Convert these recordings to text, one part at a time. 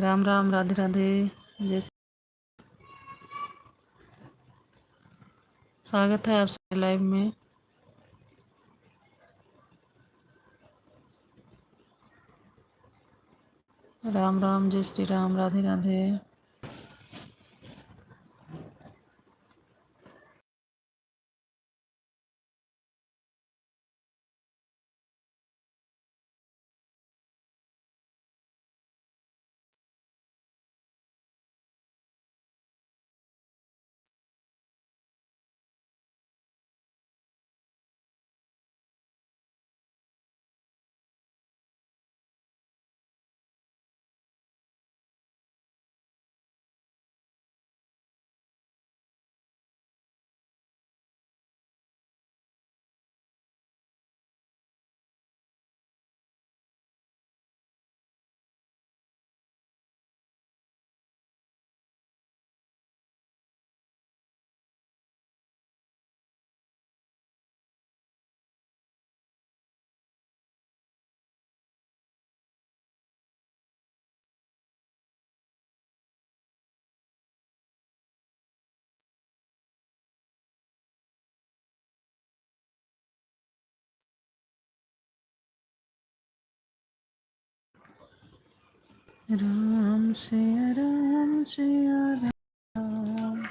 राम राम, राधे राधे। जैसे स्वागत है आप सबके लाइव में। राम राम, जय श्री राम, राधे राधे। राम सिया राम, सिया राम।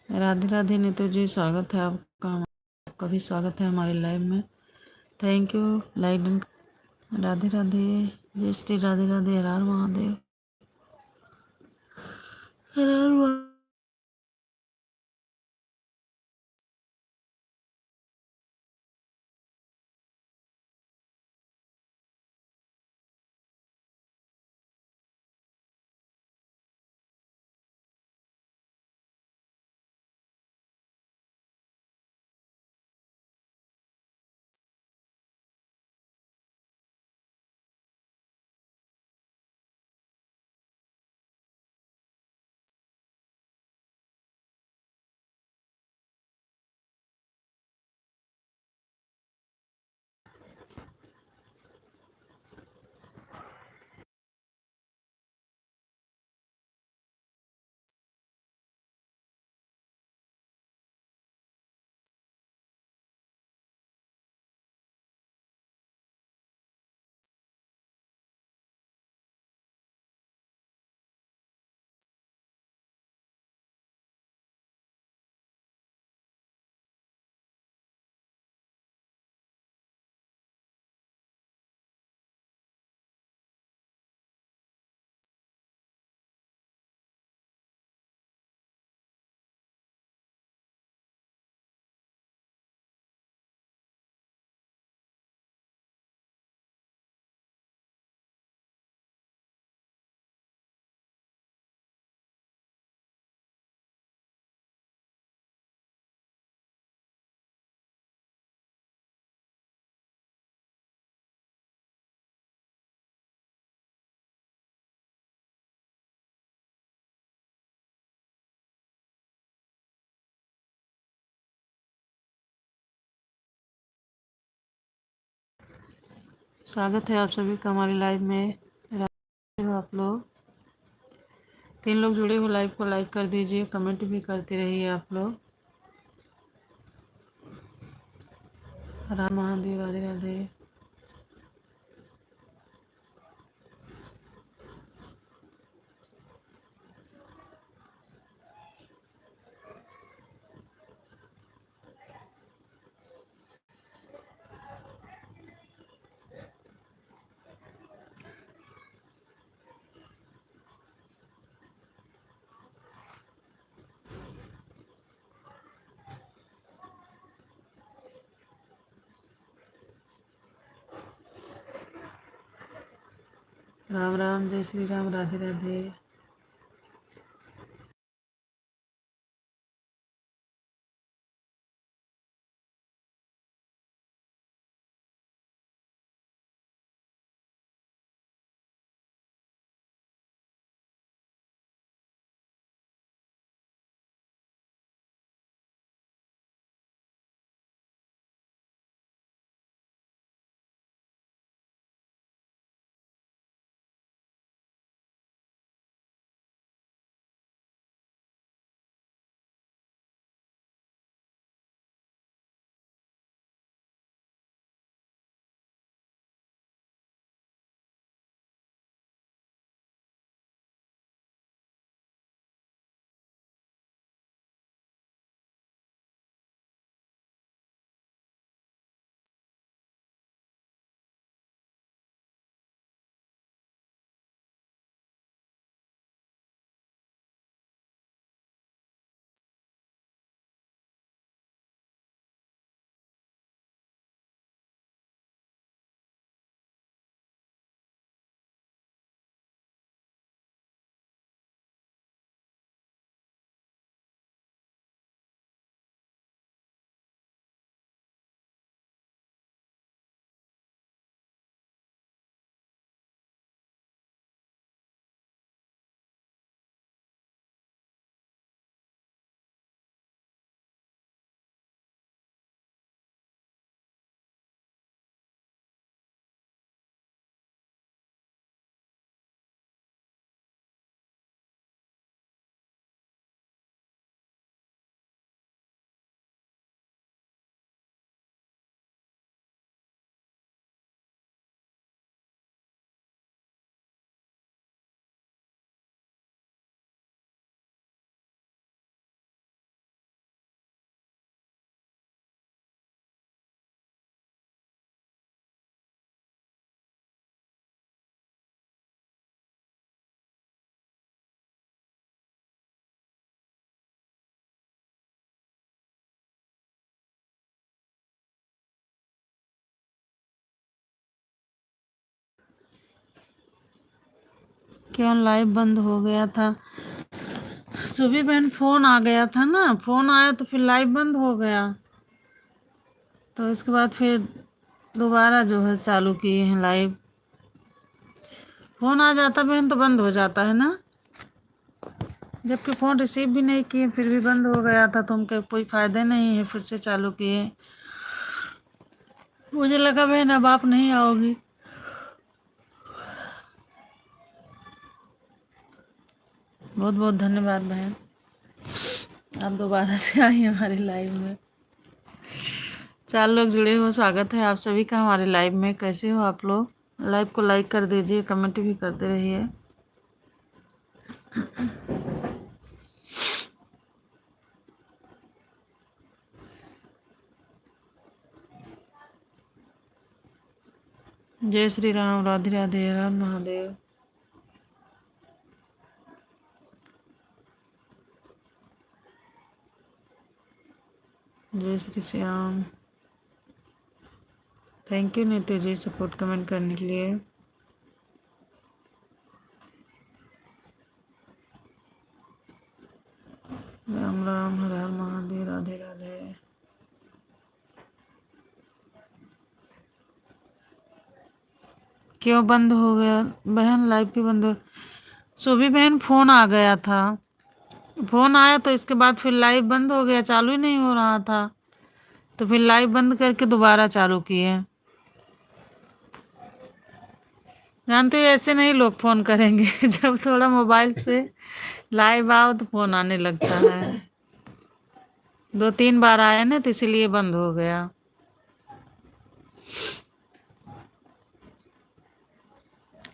राधे राधे नीतू जी, स्वागत है आपका। आपका भी स्वागत है हमारे लाइव में। Thank you like. Radhe Radhe, जय श्री राधे राधे। हर हर महादेव, हर हर महादेव। स्वागत है आप सभी का हमारी लाइव में। हो आप लोग 3 लोग जुड़े हो, लाइव को लाइक कर दीजिए, कमेंट भी करते रहिए आप लोग। राम महादेव, राधे राधे। राम राम, जय श्री राम, राधे राधे। क्यों लाइव बंद हो गया था? सुबह बहन फोन आ गया था ना, फोन आया तो फिर लाइव बंद हो गया, तो इसके बाद फिर दोबारा जो है चालू किए हैं लाइव। फोन आ जाता बहन तो बंद हो जाता है ना, जबकि फ़ोन रिसीव भी नहीं किए फिर भी बंद हो गया था, तो उनके कोई फ़ायदा नहीं है, फिर से चालू किए। मुझे लगा बहन अब आप नहीं आओगी। बहुत बहुत धन्यवाद बहन, आप दोबारा से आई हमारे लाइव में। 4 लोग जुड़े हो, स्वागत है आप सभी का हमारे लाइव में। कैसे हो आप लोग? लाइव को लाइक कर दीजिए, कमेंट भी करते रहिए। जय श्री राम, राधे राधे, हर हर महादेव। जय Shri Shyam. Thank you Neetu ji, support comment करने के लिए। राम राम, हर हर महादेव, राधे राधे। क्यों बंद हो गया बहन? लाइव क्यों बंद हो? सुबह बहन फोन आ गया था, फोन आया तो इसके बाद फिर लाइव बंद हो गया, चालू ही नहीं हो रहा था, तो फिर लाइव बंद करके दोबारा चालू किए। जानते हो ऐसे नहीं लोग फोन करेंगे। जब थोड़ा मोबाइल पे लाइव आओ तो फोन आने लगता है। 2-3 बार आया ना तो इसीलिए बंद हो गया।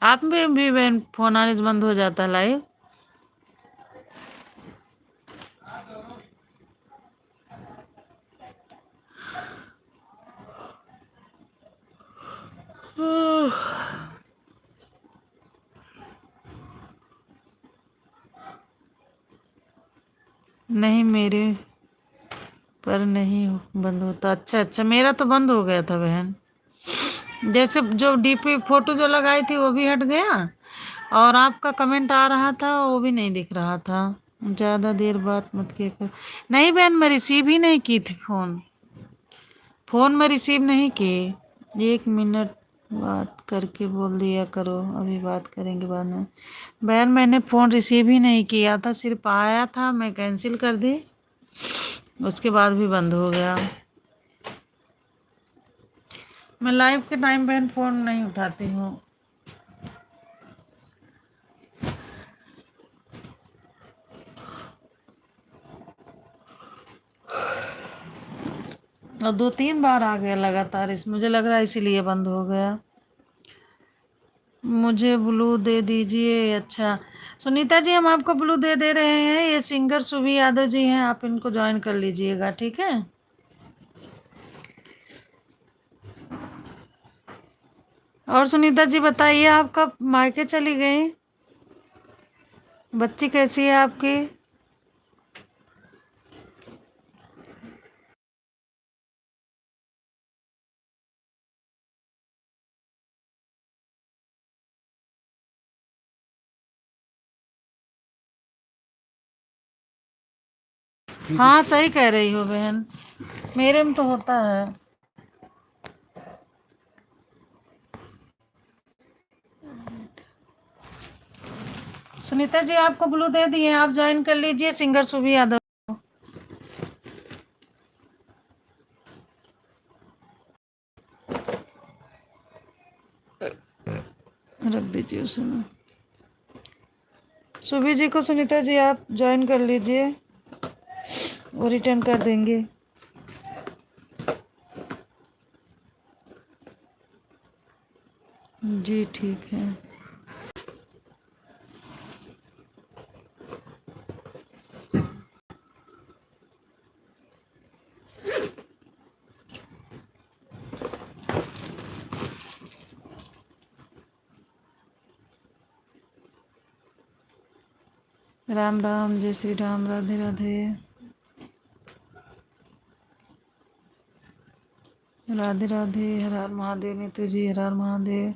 आप में भी बहन फोन आने से बंद हो जाता है लाइव। नहीं मेरे पर नहीं बंद होता। अच्छा अच्छा, मेरा तो बंद हो गया था बहन। जैसे जो डीपी फोटो जो लगाई थी वो भी हट गया, और आपका कमेंट आ रहा था वो भी नहीं दिख रहा था। ज्यादा देर बात मत किया कर। नहीं बहन, मैं रिसीव ही नहीं की थी फोन। फोन में रिसीव नहीं की। 1 मिनट बात करके बोल दिया करो, अभी बात करेंगे बाद में। बहन मैंने फोन रिसीव ही नहीं किया था, सिर्फ आया था, मैं कैंसिल कर दी, उसके बाद भी बंद हो गया। मैं लाइव के टाइम बहन फोन नहीं उठाती हूँ। और 2-3 बार आ गया लगातार, इस मुझे लग रहा है इसीलिए बंद हो गया। मुझे ब्लू दे दीजिए। अच्छा सुनीता जी, हम आपको ब्लू दे रहे हैं। ये सिंगर सुभी यादव जी हैं, आप इनको ज्वाइन कर लीजिएगा, ठीक है। और सुनीता जी बताइए, आप कब मायके चली गई? बच्ची कैसी है आपकी? हाँ सही कह रही हो बहन, मेरे में तो होता है। सुनीता जी आपको ब्लू दे दिए, आप ज्वाइन कर लीजिए सिंगर सुभी यादव। रख दीजिए उसमें। सुभी जी को सुनीता जी आप ज्वाइन कर लीजिए, वो रिटर्न कर देंगे। जी ठीक है। राम राम, जय श्री राम, राधे राधे। राधे राधे, हर हर महादेव। नीतू जी हर हर महादेव।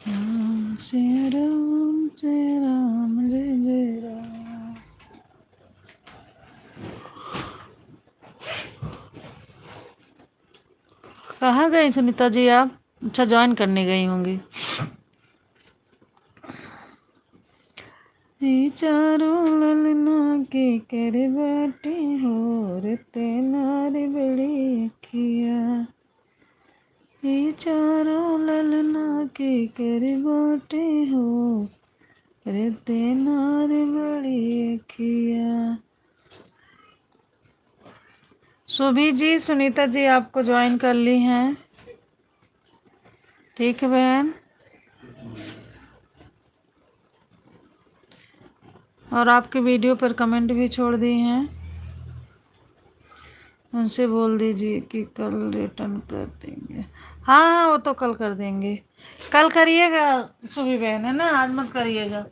राम जय राम, जय राम, जय जय राम। कहाँ गई सुनीता जी आप? अच्छा ज्वाइन करने गई होंगी। ये चारों ललना के कर बैठे हो, रते नारी बड़ी अखिया। ये चारों ललना के कर बैठे हो, रते नारी बड़ी अखिया। सुभी जी सुनीता जी आपको ज्वाइन कर ली हैं, ठीक है बहन। और आपके वीडियो पर कमेंट भी छोड़ दी हैं, उनसे बोल दीजिए कि कल रिटर्न कर देंगे। हाँ हाँ वो तो कल कर देंगे। कल करिएगा सुबह बहन, है ना, आज मत करिएगा।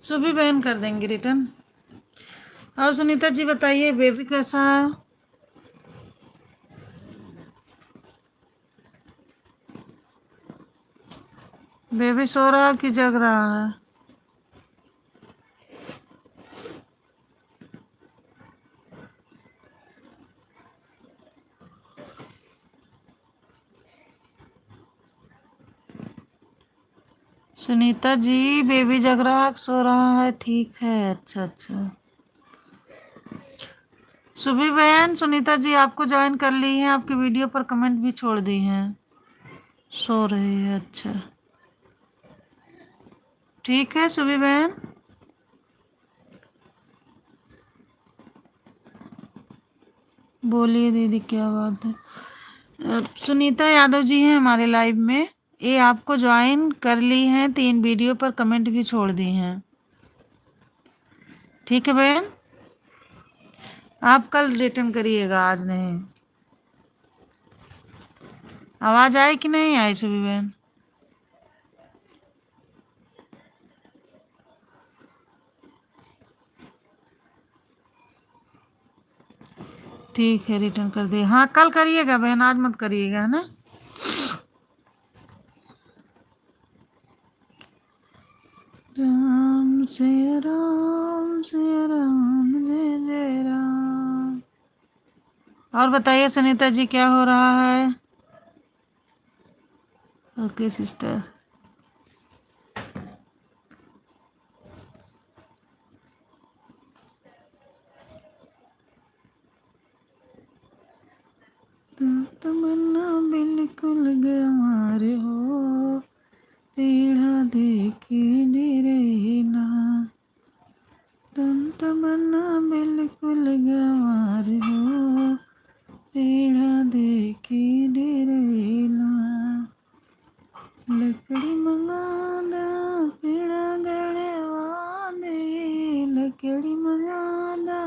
सुबह बहन कर देंगे रिटर्न। और सुनीता जी बताइए बेबी कैसा है? बेबी सो रहा कि जग रहा है? सुनीता जी बेबी जग रहा है, सो रहा है? ठीक है, अच्छा अच्छा। सुबह बहन सुनीता जी आपको ज्वाइन कर ली हैं, आपकी वीडियो पर कमेंट भी छोड़ दी हैं। सो रही है, अच्छा ठीक है सुबह बहन। बोलिए दीदी क्या बात है। सुनीता यादव जी हैं हमारे लाइव में, ये आपको ज्वाइन कर ली हैं, 3 वीडियो पर कमेंट भी छोड़ दी हैं। ठीक है बहन, आप कल रिटर्न करिएगा, आज नहीं। आवाज आई कि नहीं आई सुबह बहन? ठीक है रिटर्न कर दिए। हाँ कल करिएगा बहन, आज मत करिएगा, है ना। राम से राम से राम जय जय राम। और बताइए सुनीता जी क्या हो रहा है? Okay sister. तमन्ना बिल्कुल गंवार हो, पीढ़ा देखी निरेला। तमन्ना बिल्कुल गंवार हो, पीढ़ा देखी निरेला। लकड़ी मंगादा पीढ़ा गड़े वादे, लकड़ी मंगादा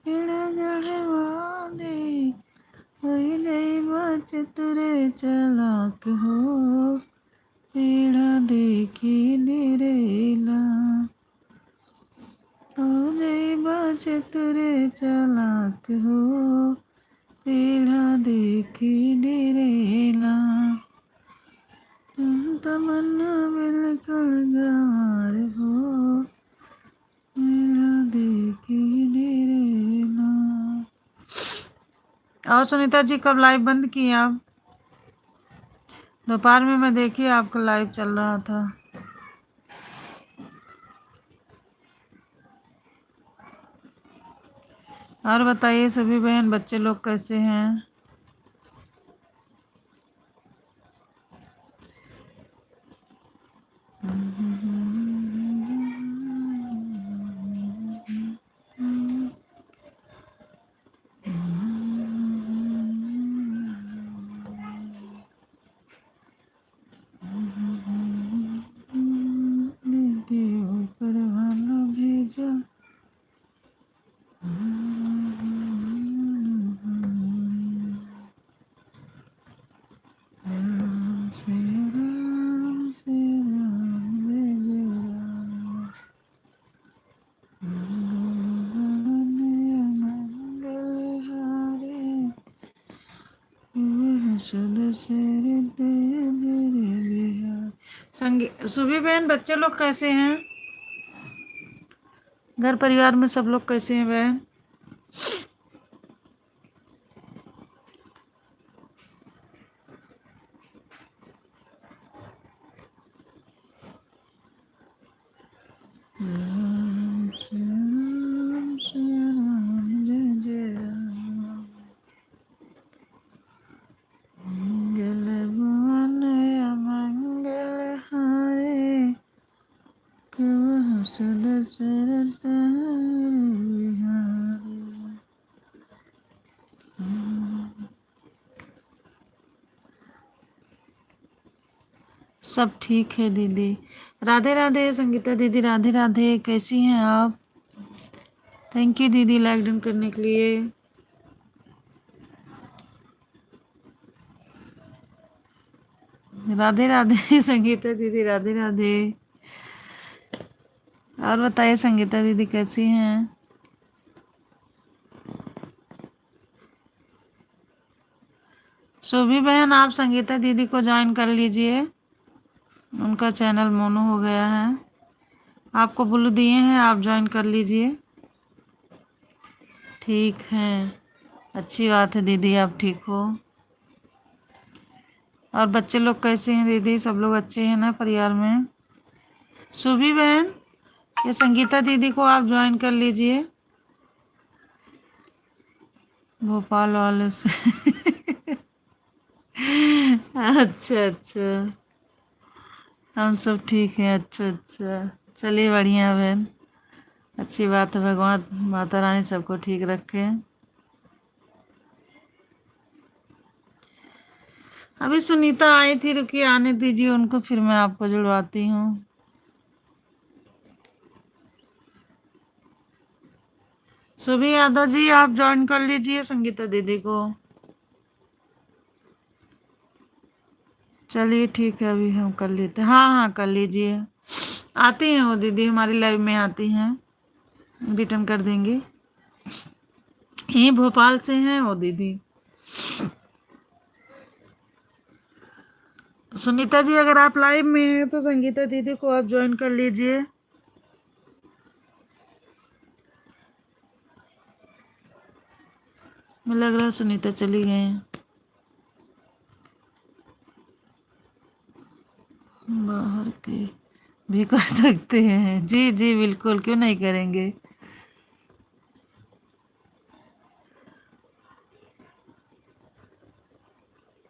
पीढ़ा गड़े वादे। होई जइबा चतुरे चालाक हो, पीढ़ा देखी निरेला। हो जइबा चतुरे चालाक हो, पीढ़ा देखी निरेला। तमन्ना बिल्कुल गंवार हो, पीढ़ा देखी निरेला। और सुनीता जी कब लाइव बंद किए आप? दोपहर में मैं देखी आपका लाइव चल रहा था। और बताइए सभी बहन बच्चे लोग कैसे हैं? सुबह बहन बच्चे लोग कैसे हैं? घर परिवार में सब लोग कैसे हैं बहन? राम श्री राम जय जय राम। मंगल भवन अमंगल हारे, कवह सदशरथ बिहारी। सब ठीक है दीदी। राधे राधे संगीता दीदी, राधे राधे, कैसी हैं आप? थैंक यू दीदी लाइक डन करने के लिए। राधे राधे संगीता दीदी, राधे राधे। और बताइए संगीता दीदी कैसी हैं? शोभी बहन आप संगीता दीदी को ज्वाइन कर लीजिए, उनका चैनल मोनो हो गया है। आपको ब्लू दिए हैं, आप ज्वाइन कर लीजिए। ठीक है, अच्छी बात है दीदी आप ठीक हो। और बच्चे लोग कैसे हैं दीदी? सब लोग अच्छे हैं ना परिवार में? सुभी बहन, ये संगीता दीदी को आप ज्वाइन कर लीजिए भोपाल वाले से। अच्छा अच्छा, हम सब ठीक हैं। अच्छा अच्छा, चलिए बढ़िया बहन, अच्छी बात है। भगवान माता रानी सबको ठीक रखे। अभी सुनीता आई थी, रुकिए आने दीजिए उनको, फिर मैं आपको जुड़वाती हूँ। सुभी यादव जी, आप ज्वाइन कर लीजिए संगीता दीदी को। चलिए ठीक है, अभी हम कर लेते हैं। हाँ हाँ, कर लीजिए। आती हैं वो दीदी, हमारी लाइव में आती हैं, रिटर्न कर देंगे। यहीं भोपाल से हैं वो दीदी। सुनीता जी, अगर आप लाइव में हैं तो संगीता दीदी को आप ज्वाइन कर लीजिए। मुझे लग रहा है सुनीता चली गई हैं। बाहर के भी कर सकते हैं, जी जी बिल्कुल, क्यों नहीं करेंगे।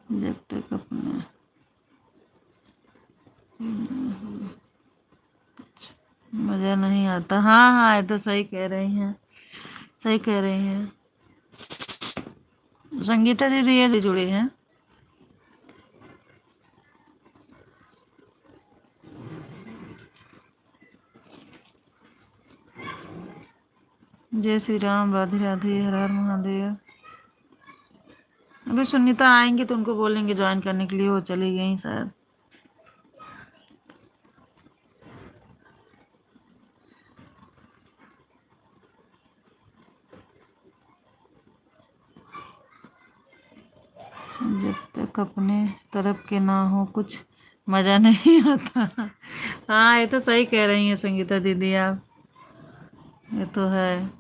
जब तक अपना मजा नहीं आता। हाँ हाँ, ये तो सही कह रही हैं, सही कह रही हैं। संगीता दीदी ये जुड़ी हैं। जय श्री राम, राधे राधे, हर हर महादेव। अभी सुनीता आएंगे तो उनको बोलेंगे ज्वाइन करने के लिए, वो चली गई शायद। जब तक अपने तरफ के ना हो कुछ मजा नहीं आता। हाँ, ये तो सही कह रही हैं संगीता दीदी आप, ये तो है।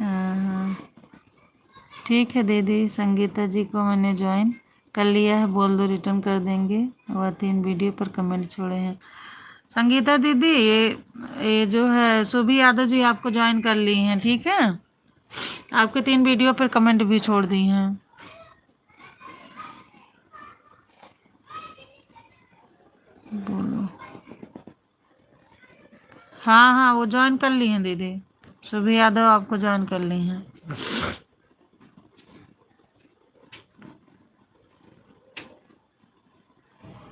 हाँ हाँ, ठीक है दीदी, संगीता जी को मैंने ज्वाइन कर लिया है, बोल दो रिटर्न कर देंगे। वह 3 वीडियो पर कमेंट छोड़े हैं। संगीता दीदी, ये जो है सुभी यादव जी आपको ज्वाइन कर ली हैं, ठीक है। आपके 3 वीडियो पर कमेंट भी छोड़ दी हैं। बोलो। हाँ हाँ, वो ज्वाइन कर ली हैं दीदी, सुभी यादव आपको ज्वाइन कर ली हैं।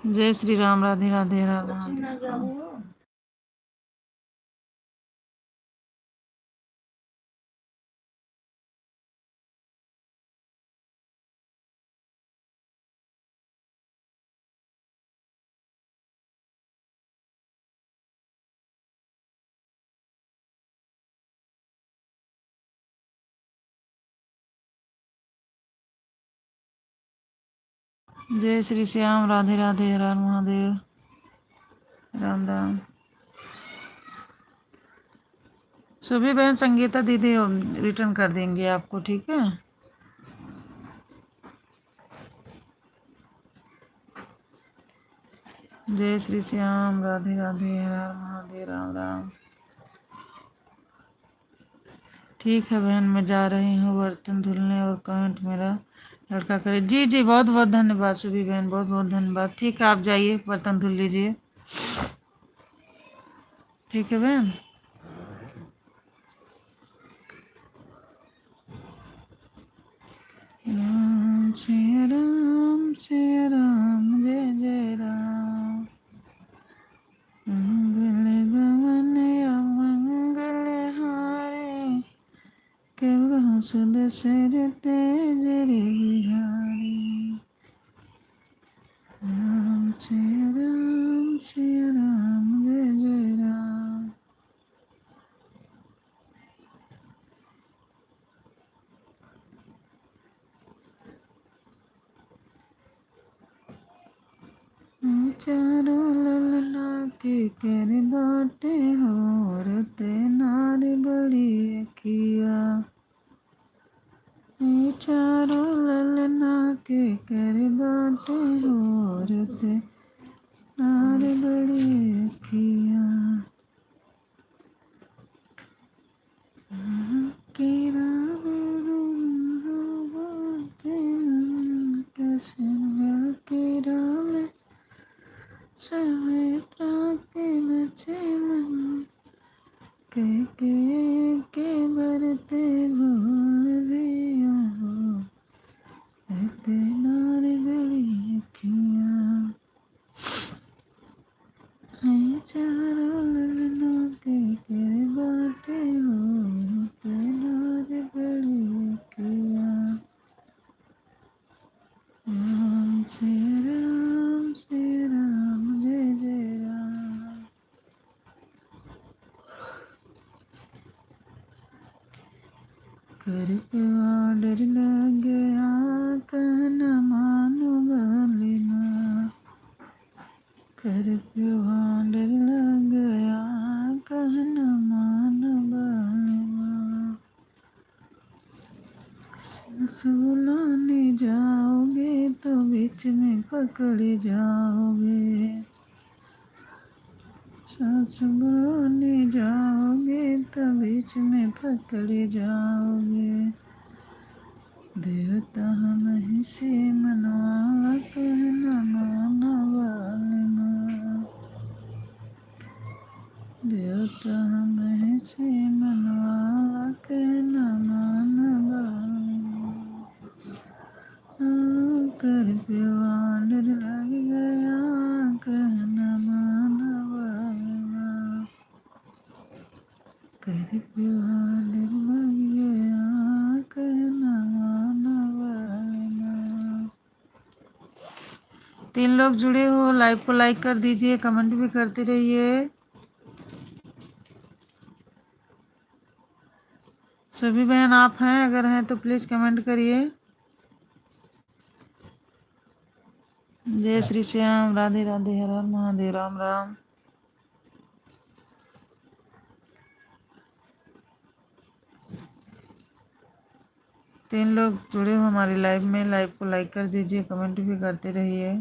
जय श्री राम, राधे राधे, राधा। जय श्री श्याम, राधे राधे, हर हर महादेव, राम राम। सुबह बहन, संगीता दीदी रिटर्न कर देंगे आपको, ठीक है। जय श्री श्याम, राधे राधे, हर हर महादेव, राम राम। ठीक है बहन, मैं जा रही हूँ बर्तन धुलने, और कमेंट मेरा लड़का करे। जी जी, बहुत बहुत धन्यवाद सुबी बहन, बहुत बहुत धन्यवाद। ठीक है, आप जाइए बर्तन धुल लीजिए, ठीक है बहन। राम सिया राम, जय जय राम। मंगल गमन मंगल हारे, केवल सुध सिर तेज रे बिहारी। राम सिया राम, जय जय राम। चारों ललना के कर बाटे होरते नारी बड़ी अखिया। चारों के कर बाटे होरते नार बड़ी अखियाँ के राम बाटे कसना के राम सवे प्राके बचे मन के बरते भोर दिया हो रहते नार बड़ी अखियाँ चारों ललनों के बाटे हो रहते नार बड़ी अखियाँ राम श्री राम जय जय राम। कर पे डर लग गया कहना मानो बलिना कर पे डर लग गया कहना मानो बलिना सांस बुलाने जाओगे तो बीच में पकड़े जाओगे सांस बुलाने जाओगे तो बीच में पकड़े जाओगे देवता हम ही से मनवा कहना माना वालना देवता हम ही से मनवा कहना माना वालना कर पे डर लग गया कहना माना वालना कर पे डर लग गया कहना माना वालना। 3 लोग जुड़े हो लाइव को लाइक कर दीजिए कमेंट भी करते रहिए। सभी बहन आप हैं अगर हैं तो प्लीज कमेंट करिए। जय श्री श्याम राधे राधे हर हर महादेव राम राम। तीन लोग जुड़े हो हमारी लाइव में लाइव को लाइक कर दीजिए कमेंट भी करते रहिए।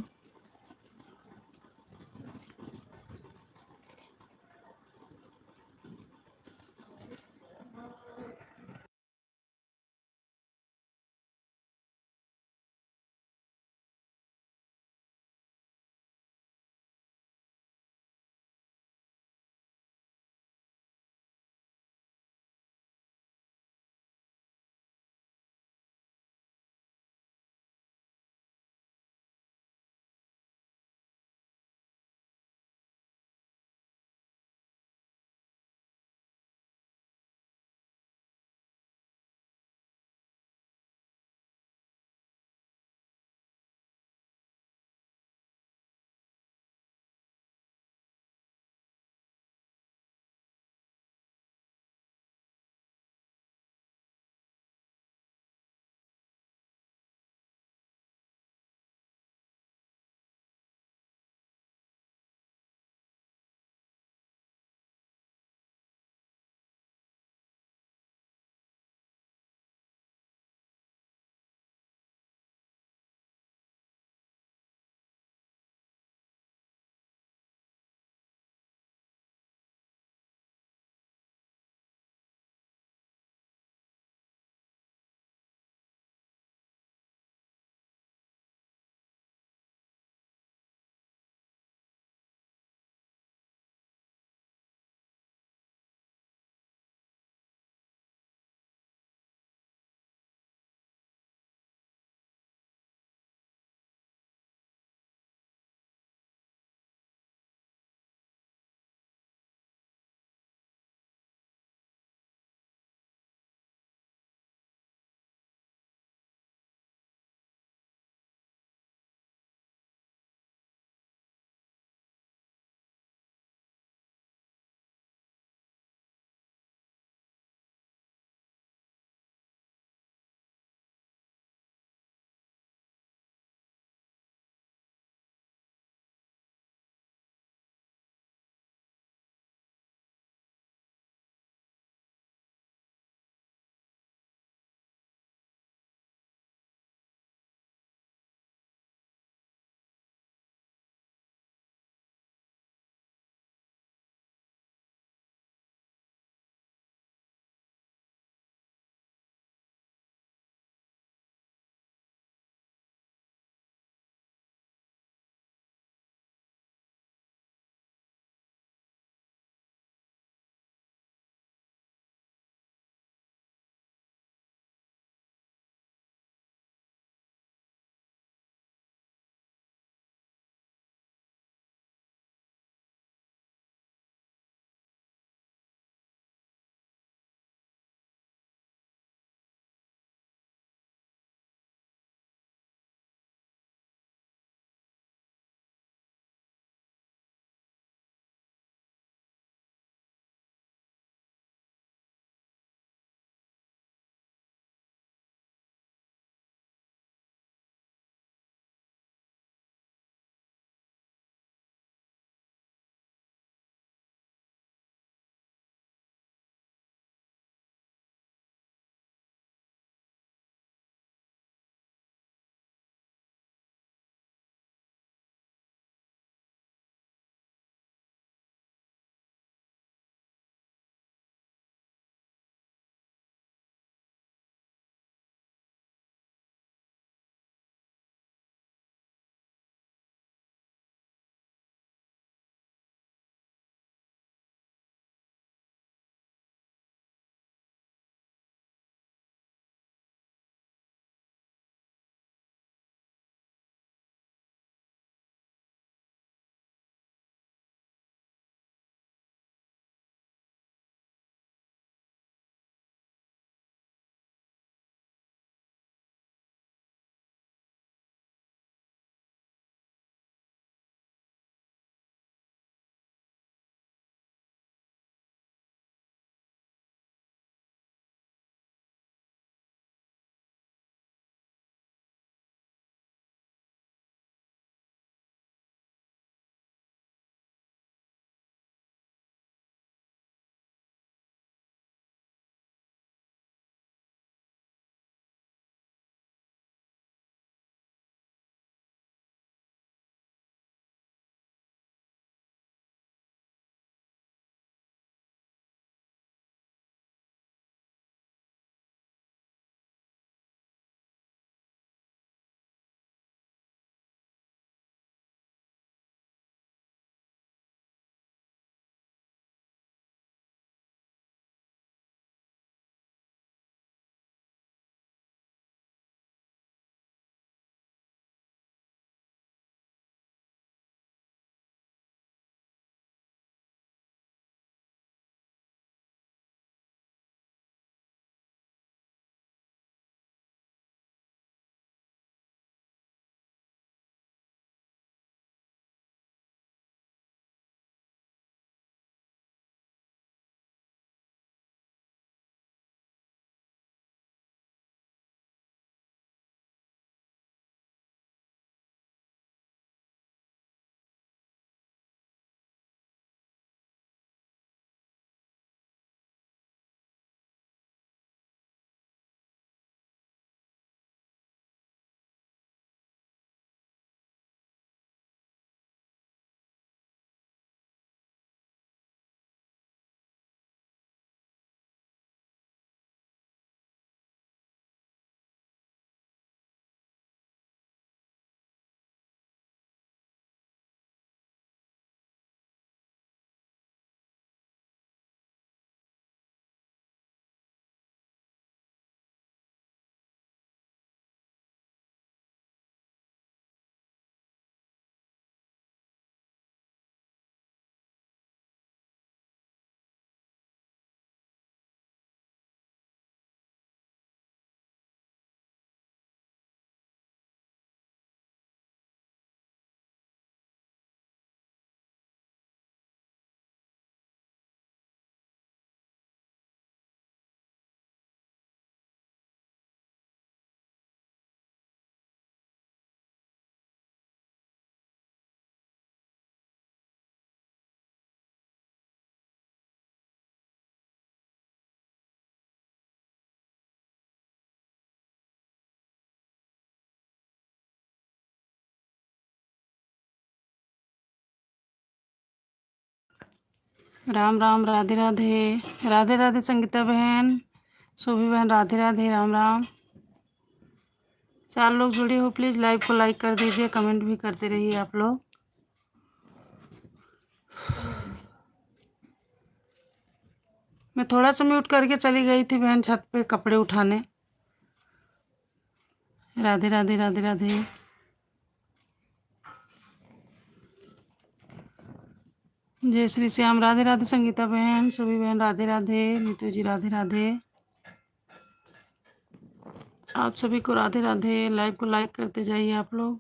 राम राम, राधे राधे। राधे राधे संगीता बहन, शोभी बहन, राधे राधे, राम राम। 4 लोग जुड़े हो, प्लीज़ लाइव को लाइक कर दीजिए, कमेंट भी करते रहिए आप लोग। मैं थोड़ा सा म्यूट करके चली गई थी बहन छत पे कपड़े उठाने। राधे राधे, राधे राधे। जय श्री श्याम, राधे राधे संगीता बहन, शोभी बहन, राधे राधे, नीतू जी, राधे राधे। आप सभी को राधे राधे। लाइव को लाइक करते जाइए आप लोग।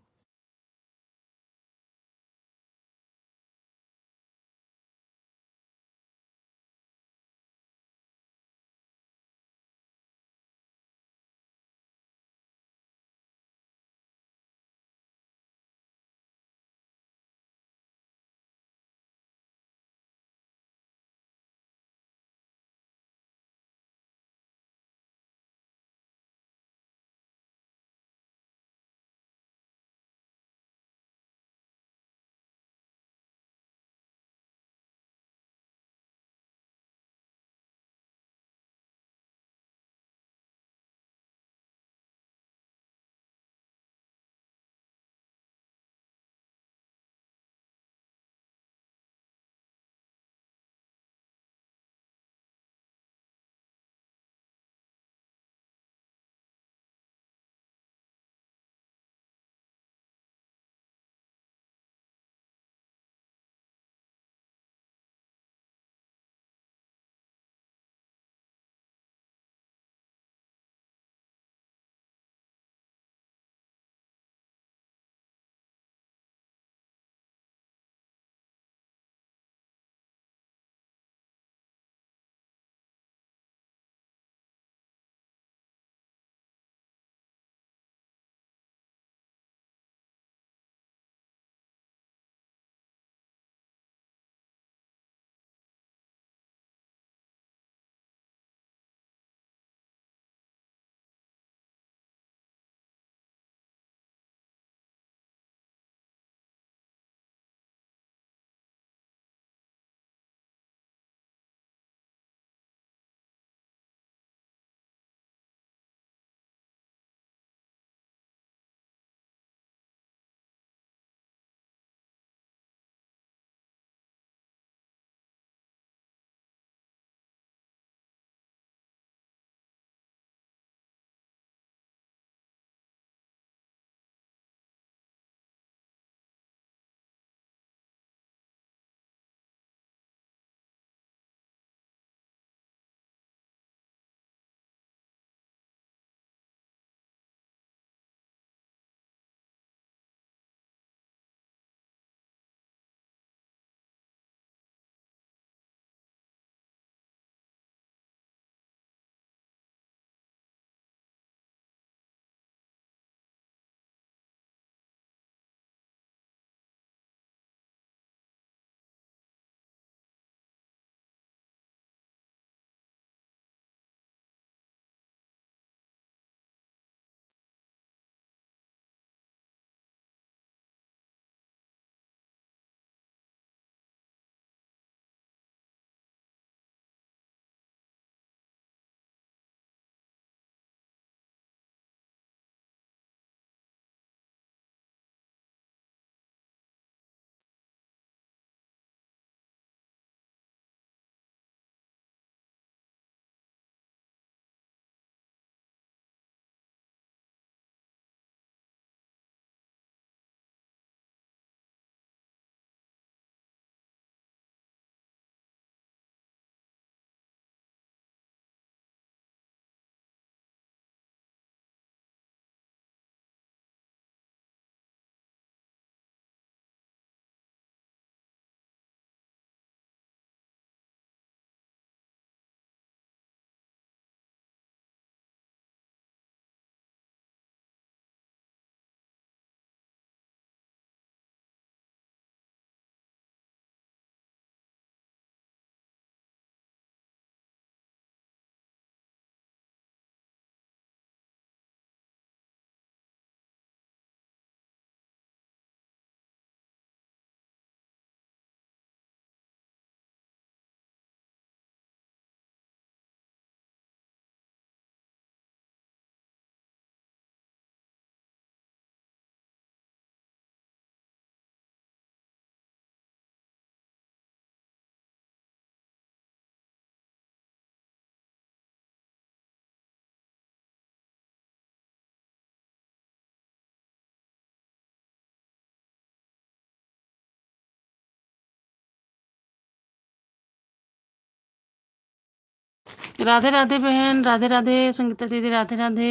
राधे राधे बहन, राधे राधे संगीता दीदी, राधे राधे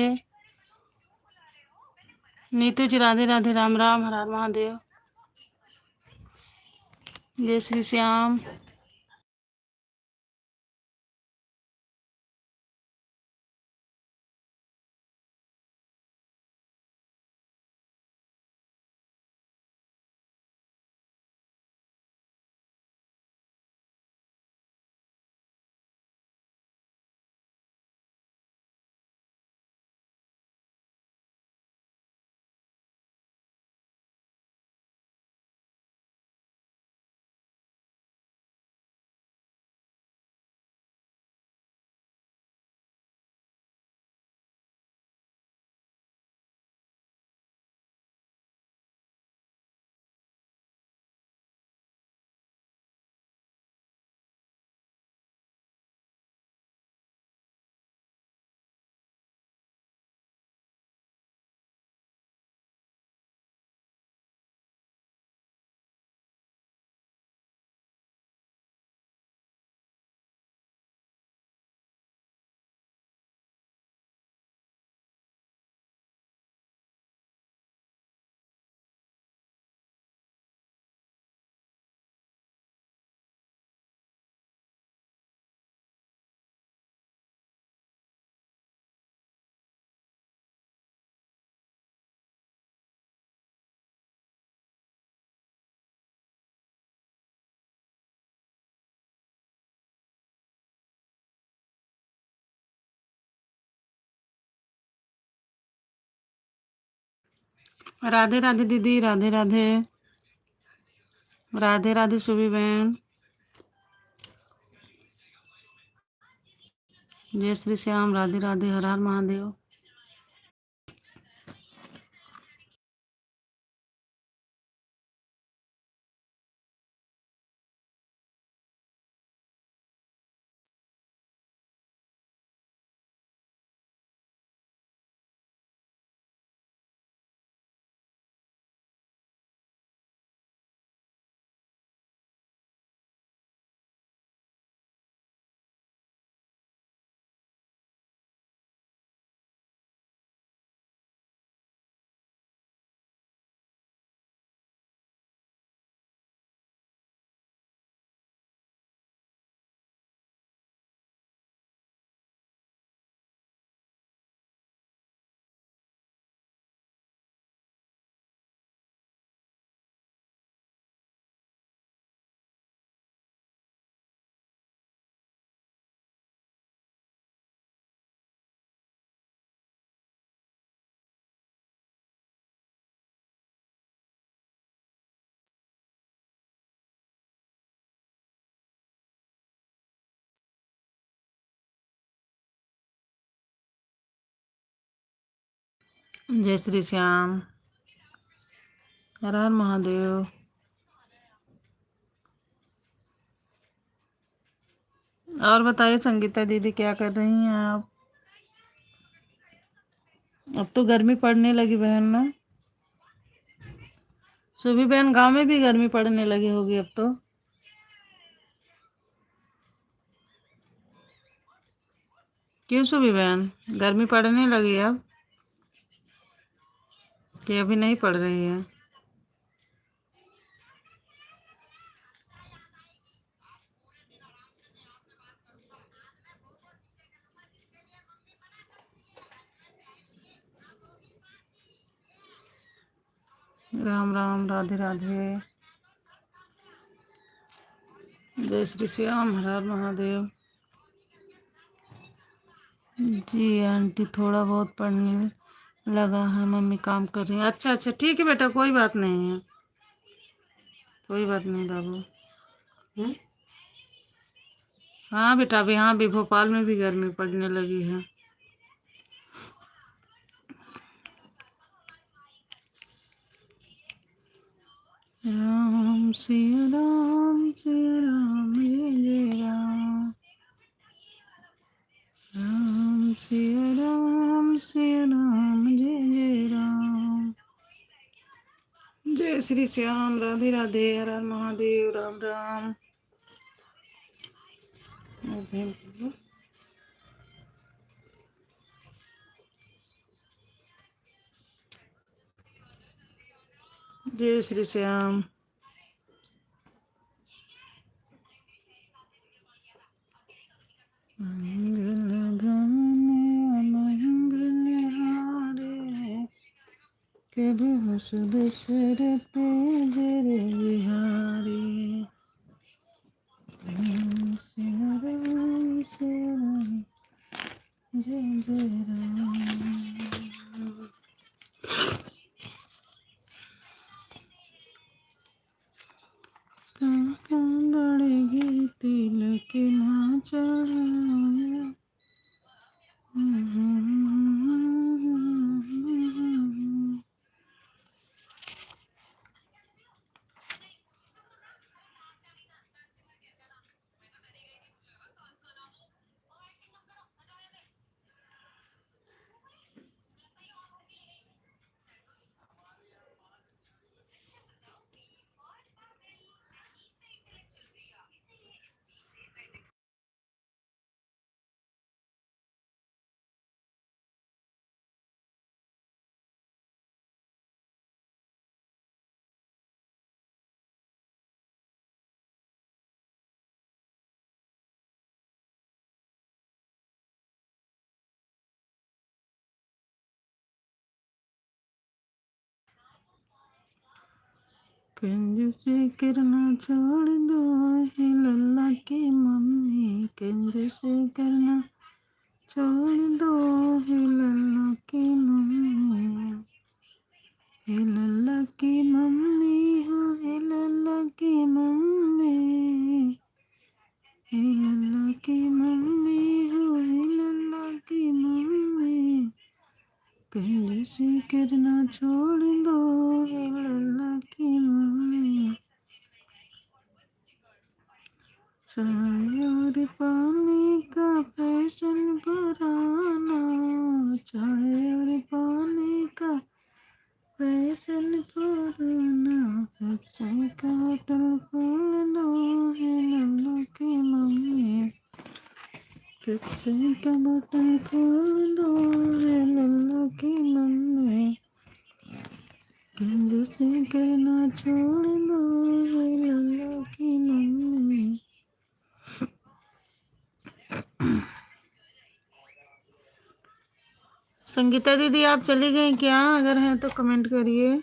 नीतू जी, राधे राधे, राम राम, हर हर महादेव, जय श्री श्याम। राधे राधे दीदी, राधे राधे, राधे राधे सुबी बहन, जय श्री श्याम, राधे राधे, हर हर महादेव। जय श्री श्याम, हर हर महादेव। और बताइए संगीता दीदी, क्या कर रही हैं आप? अब तो गर्मी पड़ने लगी बहन ना। सुबह बहन, गांव में भी गर्मी पड़ने लगी होगी अब तो। क्यों सुबह बहन, गर्मी पड़ने लगी अब कि अभी नहीं पड़ रही है? राम राम, राधे राधे, जय श्री श्याम, हर हर महादेव। जी आंटी, थोड़ा बहुत पढ़ने लगा है, मम्मी काम कर रही है। अच्छा अच्छा, ठीक है बेटा, कोई बात नहीं है, कोई बात नहीं बाबू। हाँ बेटा, अभी यहाँ भी भोपाल में भी गर्मी पड़ने लगी है। राम सिया राम, सिया राम, जय जय राम, राम सिया राम, सिया राम, जय जय राम, जय श्री श्याम, राधे राधे, हर हर महादेव, राम राम। जय श्री श्याम। मंगल गाने मंगल हारे कभी हंस दशर पे जर बिहारी। श्री राम श्री राम जय जय राम। बड़ेगी तिलक ना चढ़ाया। कंजूसी करना छोड़ दो हे लल्ला की मम्मी। कंजूसी करना छोड़ दो हे लल्ला की मम्मी। हे लल्ला की मम्मी हो हे लल्ला की मम्मी। हे लल्ला की मम्मी हो हे लल्ला की मम्मी। कंजूसी करना छोड़ दो हे लल्ला की मम्मी। चाय और पानी का फैशन पुराना। चाय और पानी का फैशन पुराना। पेप्सी का होटल खोल दो है लल्लू की मम्मी। पेप्सी का बोतल खोल दो है लल्लू की मम्मी। कंजूसी करना छोड़ दो है लल्लू की मम्मी। संगीता दीदी आप चली गई क्या? अगर हैं तो कमेंट करिए।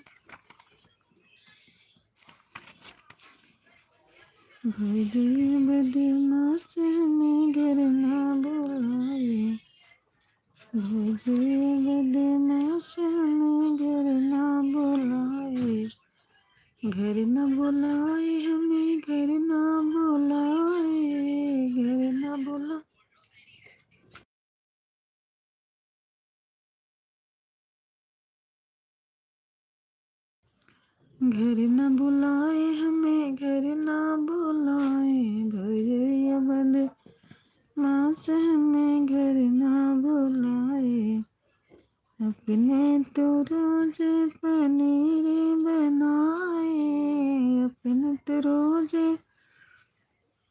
भेजिए बदमाश हमें घर ना बुलाए। भेजिए बदमाश हमें घर ना बुलाए। घर ना बुलाए हमें घर ना बुलाए। घर ना बुला घर न बुलाए हमें घर न बुलाए। भेजिए बदमाश हमें घर न बुलाए। अपने तो रोज पनीर बनाए। अपने तो रोज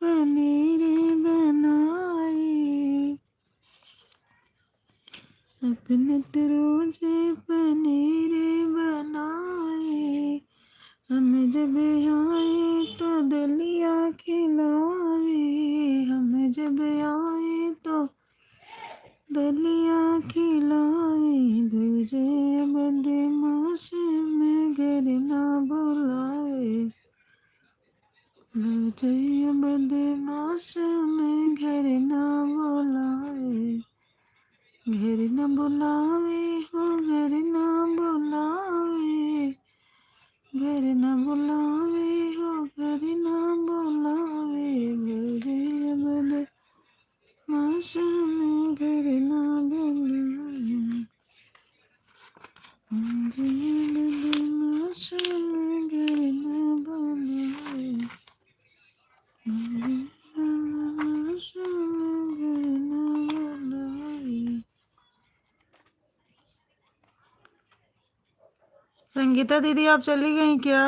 पनीर बनाए। अपने तो रोज पनीर बनाए। हमें जब आए तो दलिया खिलाए। हमें जब आए तो दलिया खिलाए। भेजे बदमाश में घर ना बुलाए। भेजे बदमाश में घर ना बुलाए। घर न बुलावे हो घर न बुलावे। घर न बुलावे हो घर न बुलावे। भेजे बदमाश में घर न बुलावे। भेजे बदमाश में घर न बुलावे। भेजे बदमाश में घर न बुलावे। संगीता दीदी आप चली गई क्या?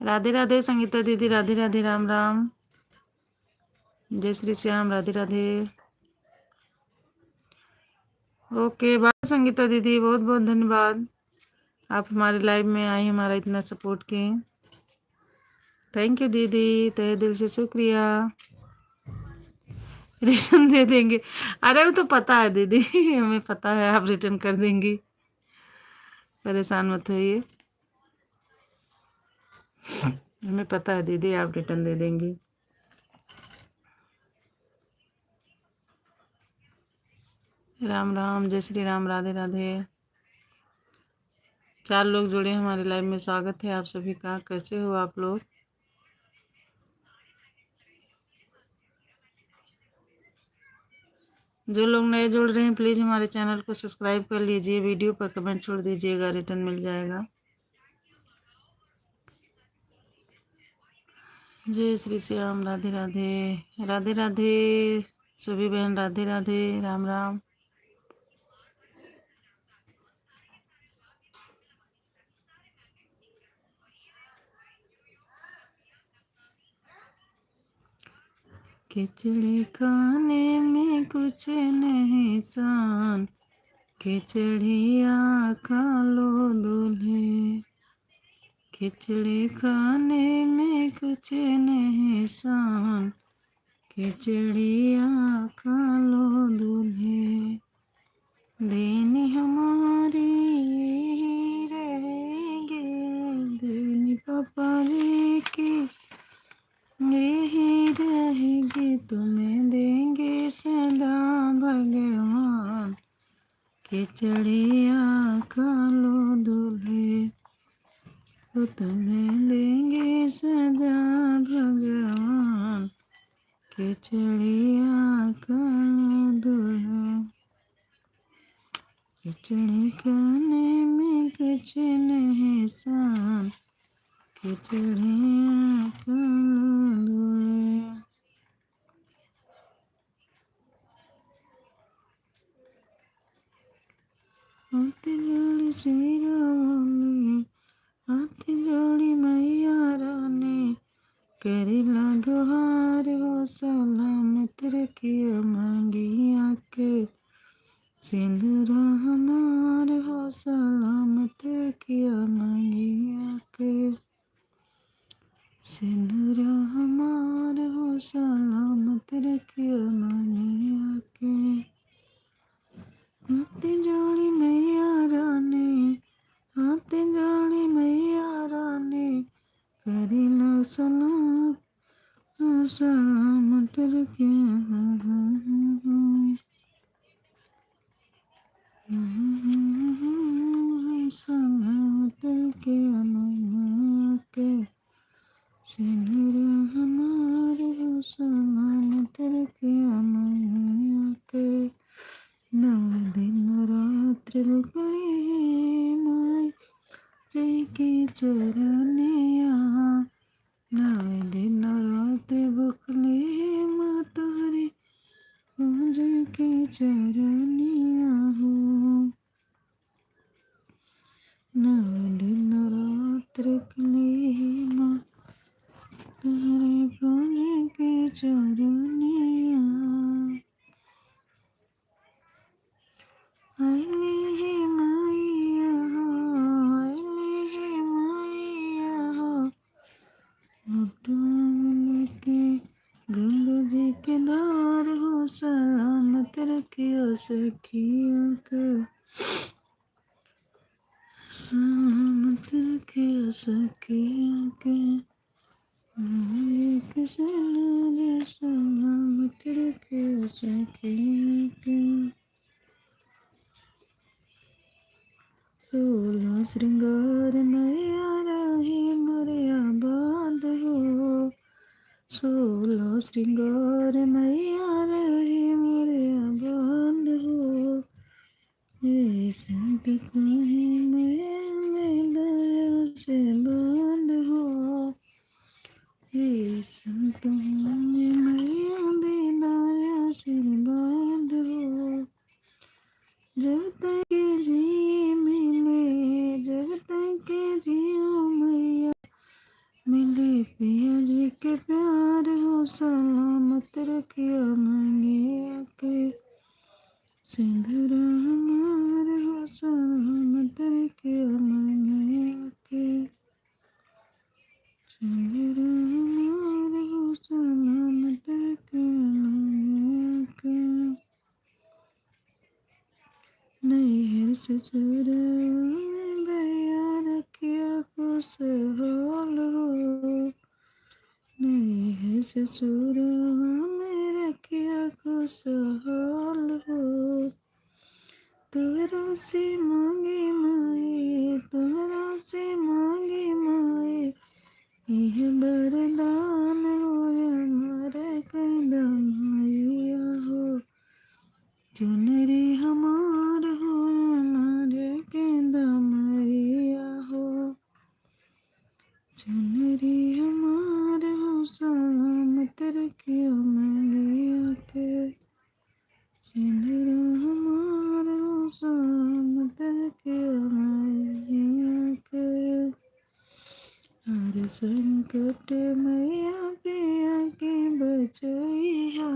राधे राधे संगीता दीदी, राधे राधे, राम राम, जय श्री श्याम, राधे राधे। ओके बाय संगीता दीदी, बहुत बहुत धन्यवाद, आप हमारे लाइव में आई, हमारा इतना सपोर्ट किए। थैंक यू दीदी, तहे दिल से शुक्रिया। रिटर्न दे देंगे, अरे वो तो पता है दीदी, हमें पता है आप रिटर्न कर देंगी, परेशान मत होइए, हमें पता है दीदी आप रिटर्न दे देंगी। राम राम, जय श्री राम, राधे राधे। 4 लोग जुड़े हमारे लाइव में, स्वागत है आप सभी का, कैसे हो आप लोग? जो लोग नए जुड़ रहे हैं प्लीज़ हमारे चैनल को सब्सक्राइब कर लीजिए, वीडियो पर कमेंट छोड़ दीजिएगा, रिटर्न मिल जाएगा। जय श्री श्याम, राधे राधे, राधे राधे सभी बहन, राधे राधे, राम राम। खिचड़ी खाने में कुछ नहीं सान, खिचड़िया खा लो दूल्हे, खिचड़ी खाने में कुछ नहीं सान, खिचड़िया खा लो दूल्हे, दिन हमारी यही रहेंगे, दिन पापा जी की यही रहेगी, तुम्हें देंगे सदा भगवान, खिचड़िया खा लो दूल्हे, तो तुम्हें देंगे सदा भगवान, खिचड़िया खा लो दूल्हे, खिचड़ी खाने में कुछ नहीं सान, खिचड़िया खा लो दूल्हे। हाथ जोड़ी श्री राम, हाथ जोड़ी मैया रानी, करेला गुहार हो सलामत रखियो मांगिया के, सिंदूरा हमार हो सलामत रखियो मांगिया के, सिंदूरा हमार हो सलामत रखियो मांगिया के, हाथ जोड़ी मैया रानी, हाथ जोड़ी मैया रानी, करेला सलामत रखियो, सलामत रखियो मांगिया के, सिंदूरा हमार हो सलामत रखियो मांगिया के, 9 दिन रात्र रुकली माई जी की चरनिया, 9 दिन रात्र भुखली माँ तोरी पूज की चरनिया हो, 9 दिन रात्र रुकली माँ तोरी पूज की चरनिया, आईली ही माइया हो, आईली ही माइया हो, उठान के गंगा जी के द्वार हो, सलामत रखियो सखियों को, सलामत रखियो सखियों के, एक सलाम सलामत रखियो सखियों के, 16 श्रृंगार मैया रही मोरिया बांध हो, 16 श्रृंगार मैया रही मोरिया बांध हो, ये संत कहे मैं दया से बांध हो, ये संत कहे मैया दया से बांध हो, जब तक जी मिले, जब तक जियो मैया ससुर भैया रखिया खुशहाल हो, नहीं है ससुर में रखिया खुशहाल हो। तोहरा से मांगे माए, तोहरा से मांगे माए, यह वरदान हो हमारे कदम मैया हो। चुनरी हमार हो हमारे कदम मैया हो, चुनरी हमार हो सलामत रखियो मैया के, चुनरी हमार हो सलामत रखियो मैया के। हर संकट मैया पिया के बचैया,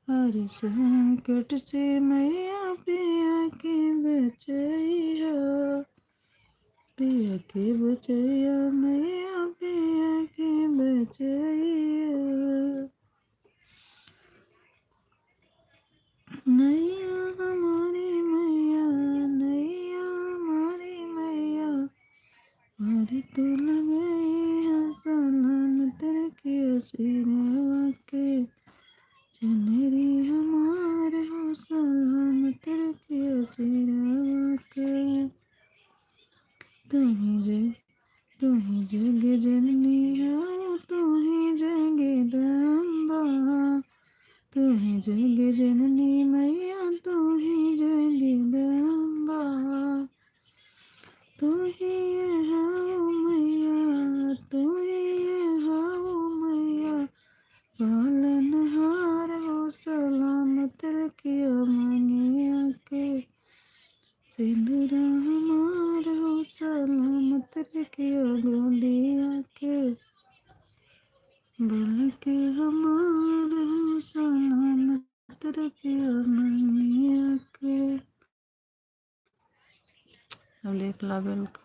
हर संकट से मैया पिया के बचैया, पिया के बचैया मैया पिया के बचैया। नैया हमारी मैया, नैया हमारी मैया, हमारी तो लगाई है सलामत रखियो सिरवा के, चुनरी हमार हो सलामत रखियो सिरवा के। तुही जग जननी हो, तुही जगदम्बा, तुही जग जननी मैया, तुही जगदम्बा, तुही हो मैया, तुही हो मैया, पालनहार हो सलामत रखियो मैया के, सिंदूर हमार हो सलामत रखियो गोदिया के, बल के हमार हो सलामत रखियो मैया के। अब देख ला बेल का।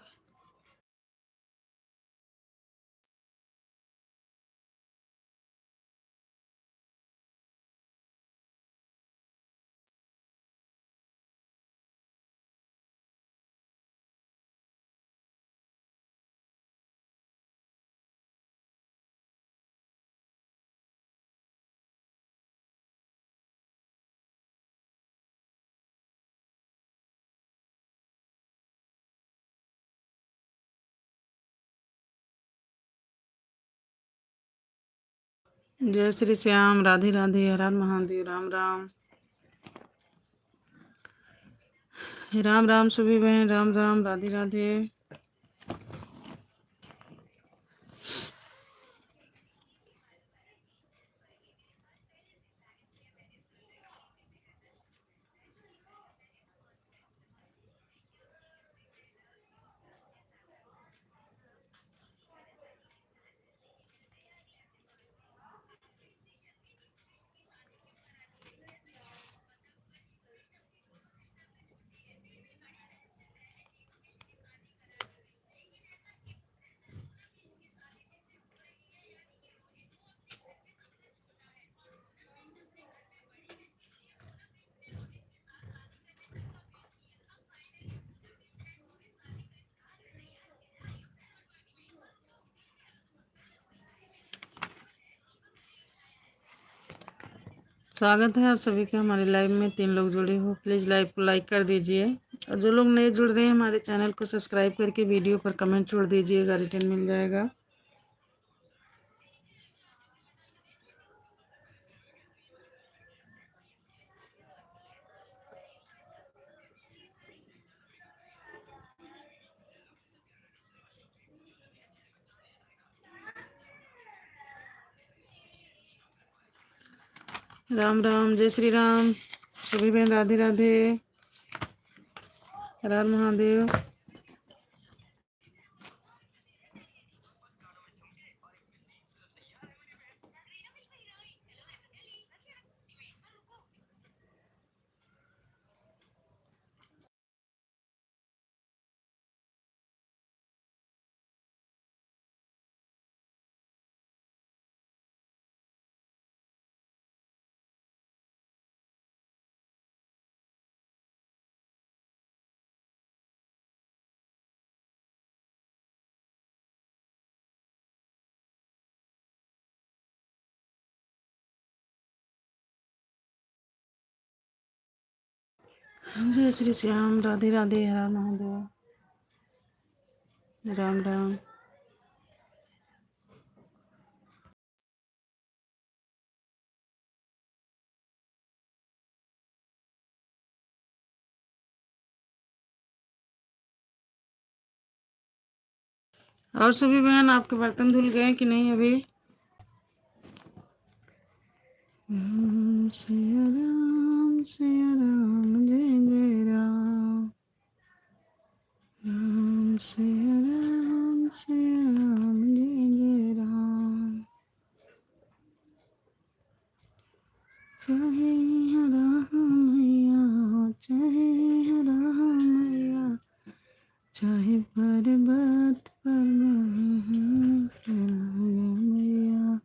जय श्री श्याम, राधे राधे, हर हर महादेव, राम राम, राम राम सभी बहन, राम राम, राधे राधे। स्वागत है आप सभी का हमारे लाइव में। 3 लोग जुड़े हो, प्लीज़ लाइव को लाइक कर दीजिए, और जो लोग नए जुड़ रहे हैं हमारे चैनल को सब्सक्राइब करके वीडियो पर कमेंट छोड़ दीजिएगा, रिटर्न मिल जाएगा। राम राम, जय श्री राम सभी बहन, राधे राधे, हर हर महादेव। जय श्री श्याम, राधे राधे, हर महादेव, राम राम। और सभी बहन, आपके बर्तन धुल गए कि नहीं अभी? सिया राम जय जय राम, राम सिया राम जय जय राम। चाहे हरा मैया, चाहे हरा मैया, चाहे पर्वत पर मैया,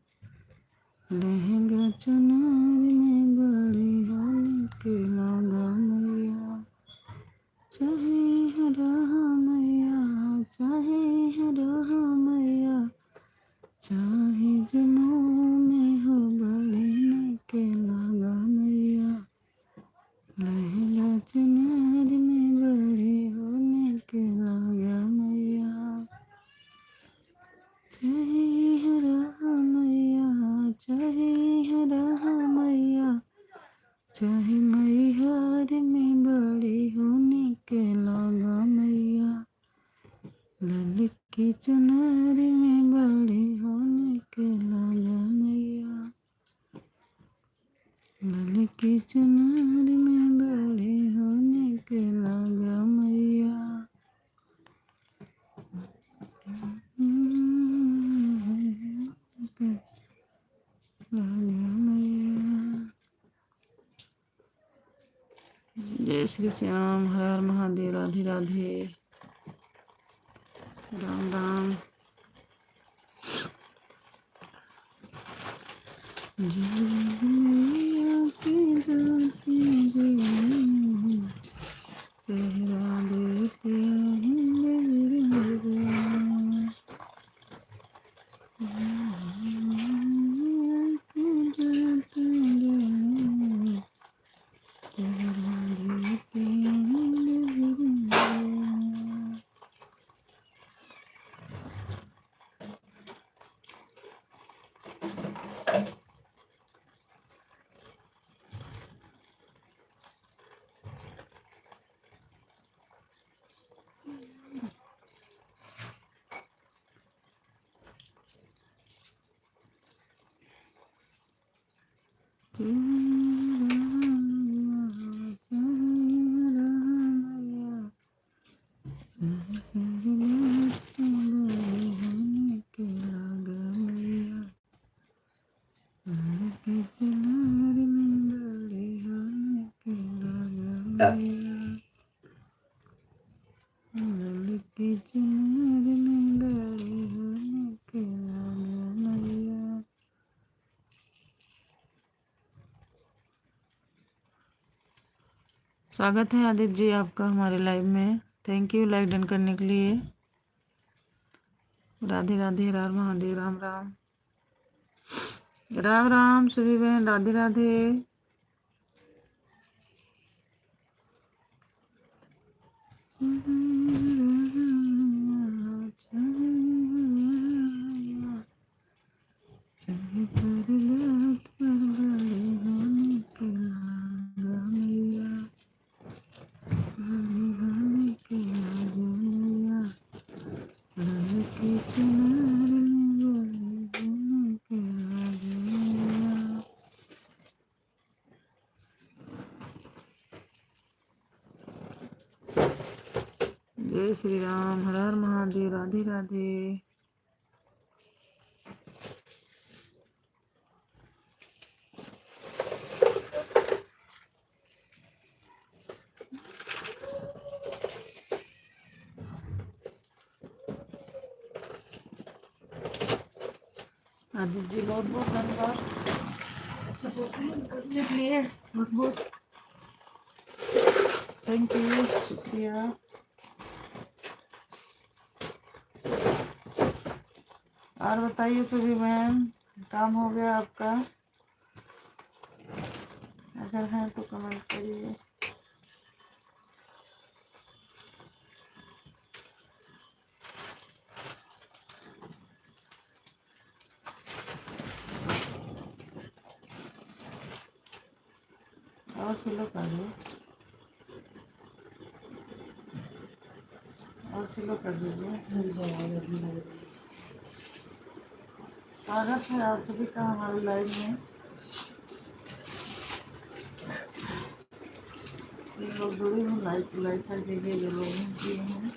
लहंगा चुनर में बड़ी होने के लागा मैया। चाहे हरा मैया, चाहे हरा मैया, चाहे जन्मों में हो बड़ी के लागा मैया, लहंगा चुनर में बड़ी होने के लागा मैया। चाहे हरा मैया, चाहे हरा मैया, चाहे मैहर में बड़ी होने के लागा मैया, ललित की चुनर में बड़ी होने के लागा मैया, ललित की चुनर में बड़ी होने के लागा मैया। जय श्री श्याम, हर हर महादेव, राधे राधे, राम राम। मैया की ज्योति पहरा देती स्वागत है आदित्य जी आपका हमारे लाइव में। थैंक यू लाइक डन करने के लिए। राधे राधे, हर हर महादेव, राम राम, राम राम सभी बहन, राधे राधे। जय श्री राम, हर हर महादेव, राधे राधे। आदित्य जी बहुत बहुत धन्यवाद सपोर्ट करने के लिए, बहुत बहुत थैंक यू, शुक्रिया। और बताइए सभी बहन, काम हो गया आपका? अगर है तो कमेंट करिए। और स्लो कर दो, और स्लो कर दीजिए। स्वागत है आप सभी का हमारे लाइव में। लोग जुड़े हैं, लाइक कर दीजिए जो लोग किए हैं।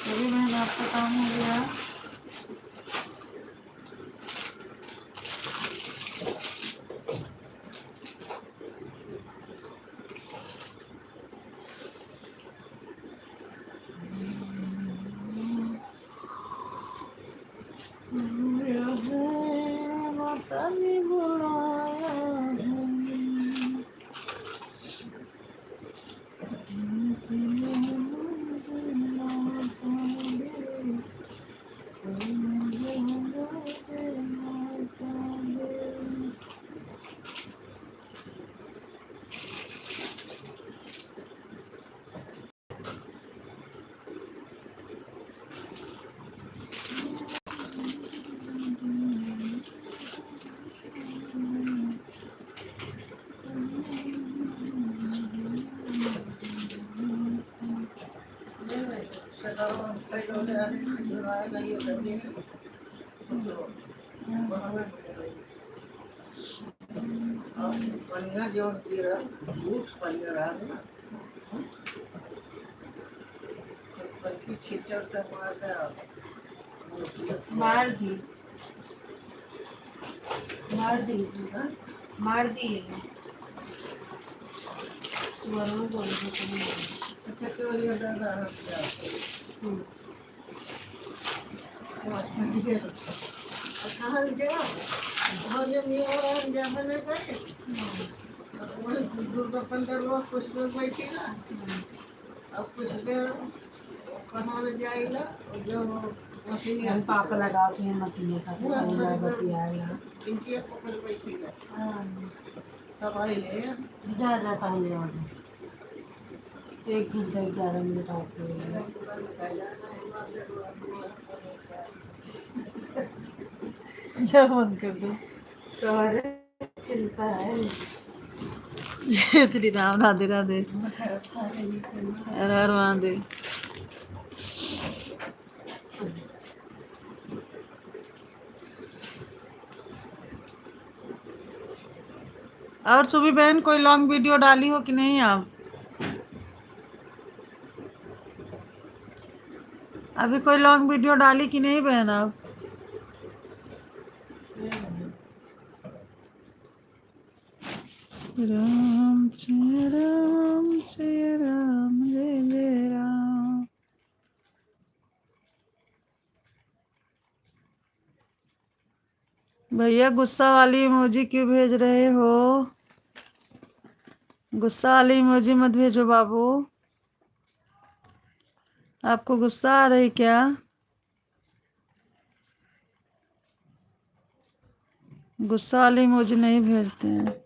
सभी बहन आपका काम हो गया। माता ने बुलाया मार दी, मार दी, मार दी। वरुण बोल रहे अच्छा कहाँ गया दुर्गा पंद्रह लोग कुछ लोग बैठी ना, अब कुछ देर कहाँ में जाएगा जो मशीन पाप लगाओ थे मशीन का बतियाएगा इनकी पकड़ बैठेगा तब आइए जा पहले और 1 घंटा 11 मिनट आते जब बंद कर दो तो चिंता है। जय श्री राम, राधे राधे, हर हर महादेव। और सुबह बहन कोई लॉन्ग वीडियो डाली हो कि नहीं आप? अभी कोई लॉन्ग वीडियो डाली कि नहीं बहन आप? राम जय राम जय राम जय जय राम। भैया गुस्सा वाली इमोजी क्यों भेज रहे हो? गुस्सा वाली इमोजी मत भेजो बाबू। आपको गुस्सा आ रही क्या? गुस्सा वाली इमोजी नहीं भेजते हैं।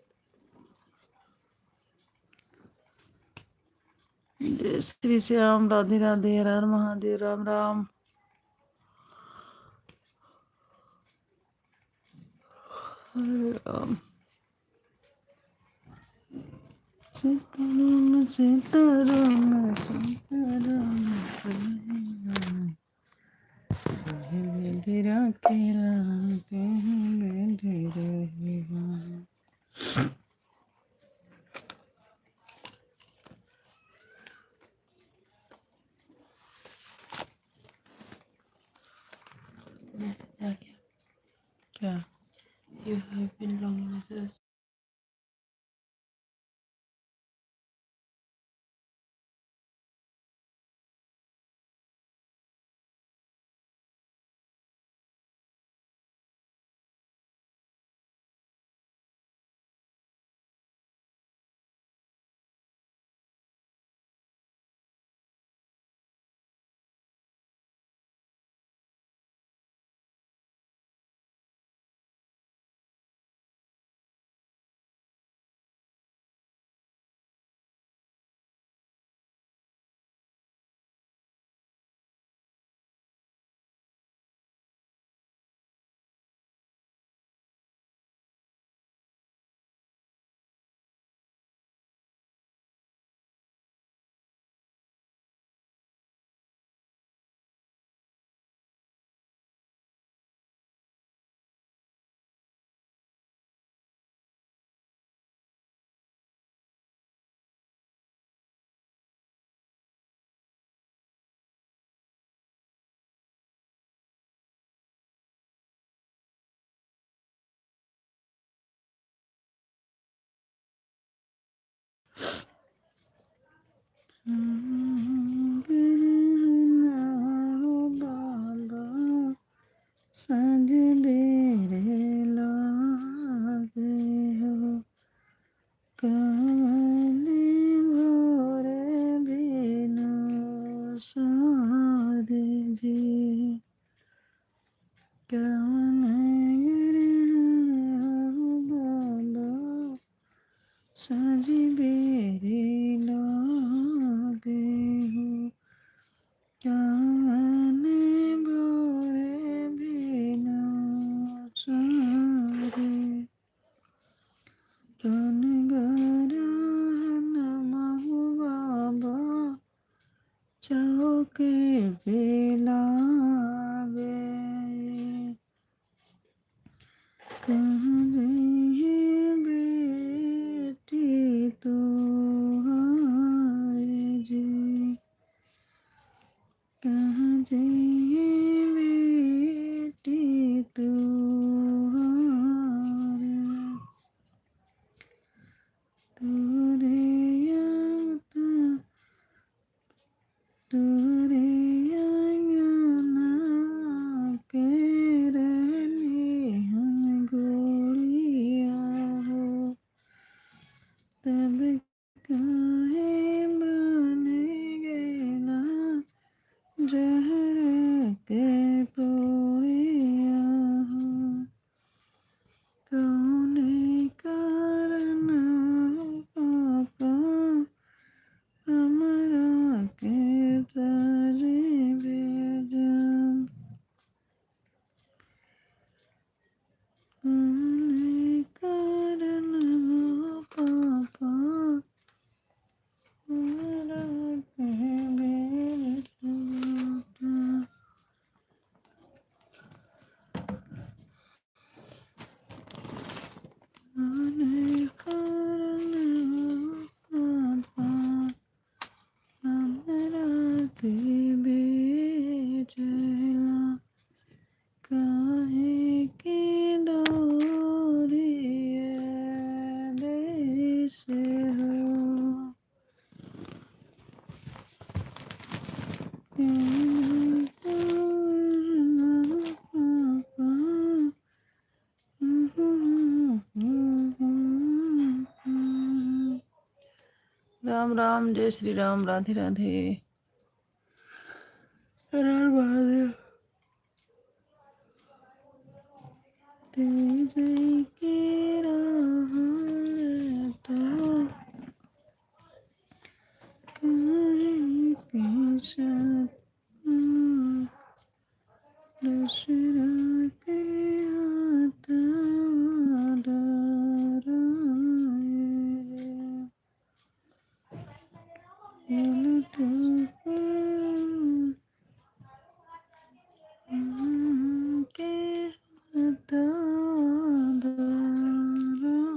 जय श्री श्याम, राधे राधे, हर हर महादेव, राम राम। हरे राम। सीताराम सीताराम सीताराम तेरा तेरा रहेगा। क्या? You have been long messages. बाबा सज बेरे लागे हो कमली भोरे बिनु सारे जी कवन बाबा सज बेरे लागे हो कवन भोरे बिनु सारे कन गरहन महु बाबा चौके पे लागे कहाँ गई बेटी तुम्हारे जी कहाँ जाइए बेटी तुम्हारे तोरे याद तोरे अंगना के रहली हम गोरिया हो तब काहे बन गेला जहर के पोरिया हो कौने कारण पापा हमरा के तारे बेजान कौने कारण पापा हमरा के बेजान कौने कारण पापा हमरा के बेचैला काहे के डोरिए देश हो कौने कारण पापा राम राम जय श्री राम राधे राधे हर हर महादेव तेज के रहल तो काहे के साथ दूसरा के हाथ डराए उलट के हाथ डराए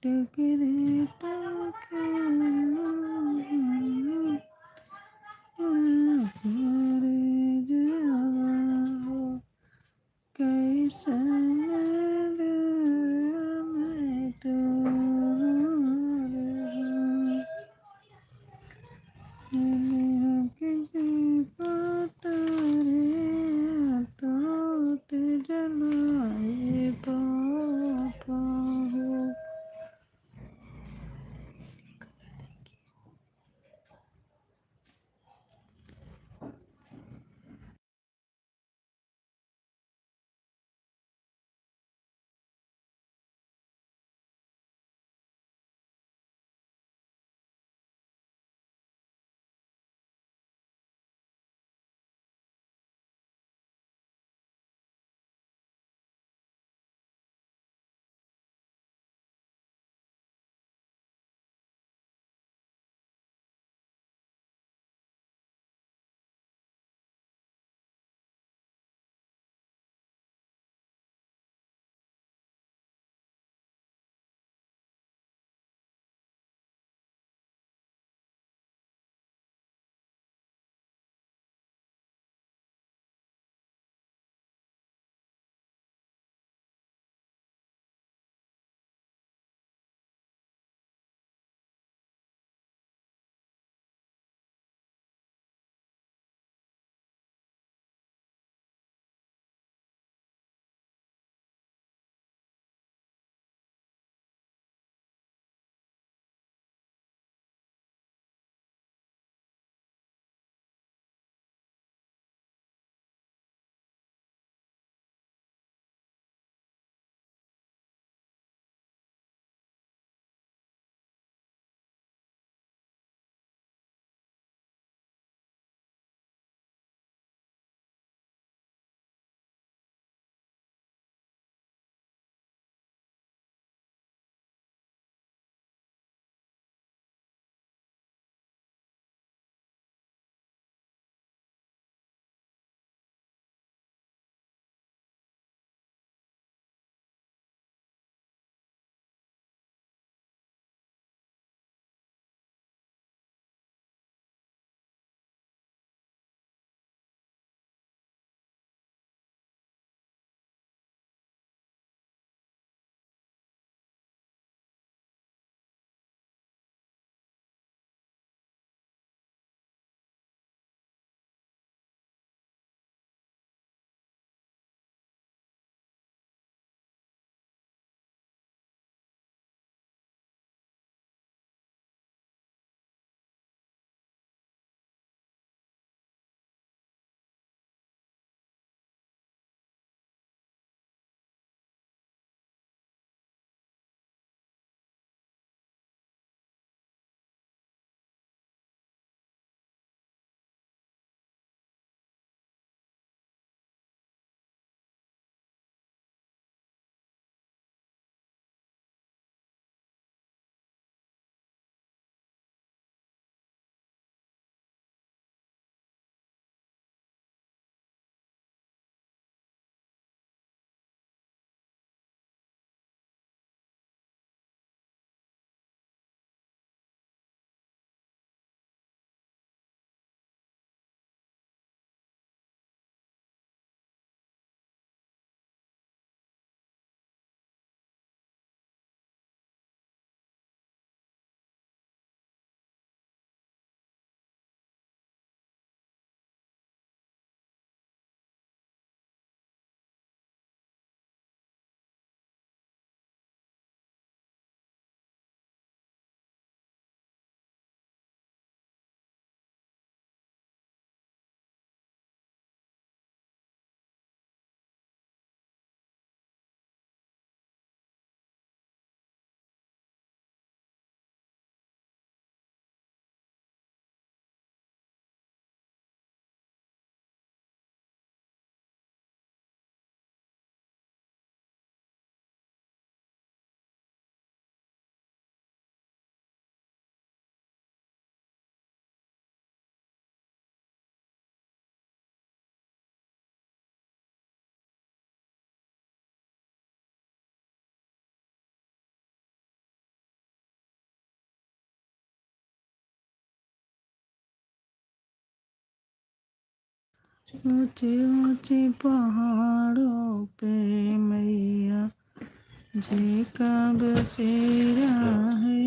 टकरे टकरे जाओ कैसा मैं तो जलाए पापा हो ऊंचे ऊंचे पहाड़ों पे मैया जी का बसेरा है।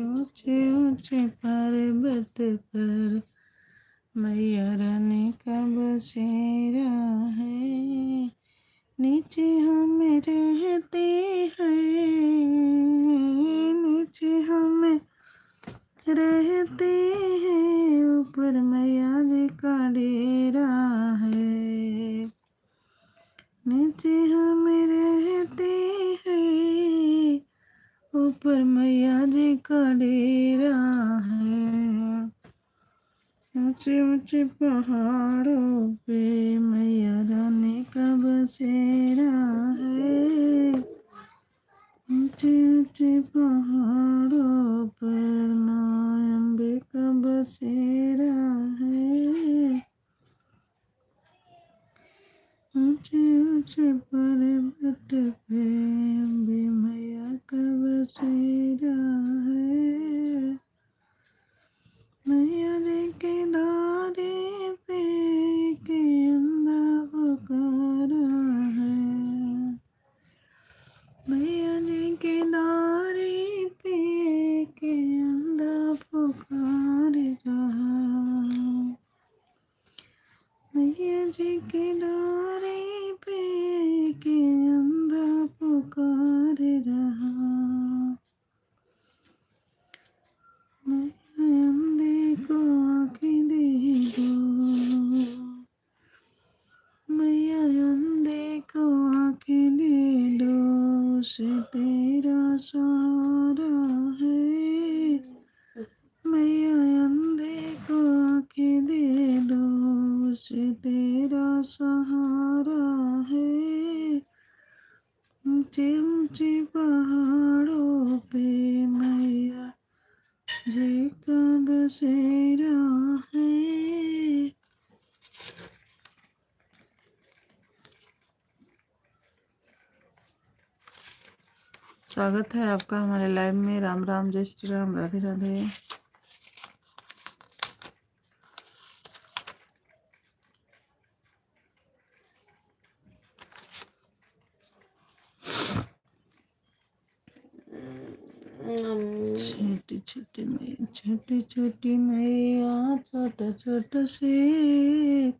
ऊंचे ऊंचे पर्वत पर मैया रानी का बसेरा है। नीचे हम रहते हैं, नीचे हम रहते हैं, ऊपर मैया जी का डेरा है। नीचे हम रहते हैं, ऊपर मैया जी का डेरा है। ऊंचे ऊंचे पहाड़ों पे मैया रानी का बसेरा है। ऊंचे ऊंचे पहाड़ों पर माँ अम्बे का बसेरा है। ऊंचे ऊंचे पर्वत पे अम्बे मैया का बसेरा है। मैया जी के द्वारे पे के अंधा पुकारा है। मैया जी के द्वारे पे के अंधा पुकार रहा। मैया जी के द्वारे पे के अंधा पुकार रहा। मैया अंधे को आँखें दे दो, मैया अंधे को आँखें दे दो, उसे तेरा सहारा है। मैया अंधे को आँखें दे दो, उसे तेरा सहारा है। ऊंचे ऊंचे पहाड़ों पे मैया जी का बसेरा है। स्वागत है आपका हमारे लाइव में। राम राम, जय श्री राम, राधे राधे। छोटी छोटी मैया, छोटी छोटी मैया, छोटा छोटा से,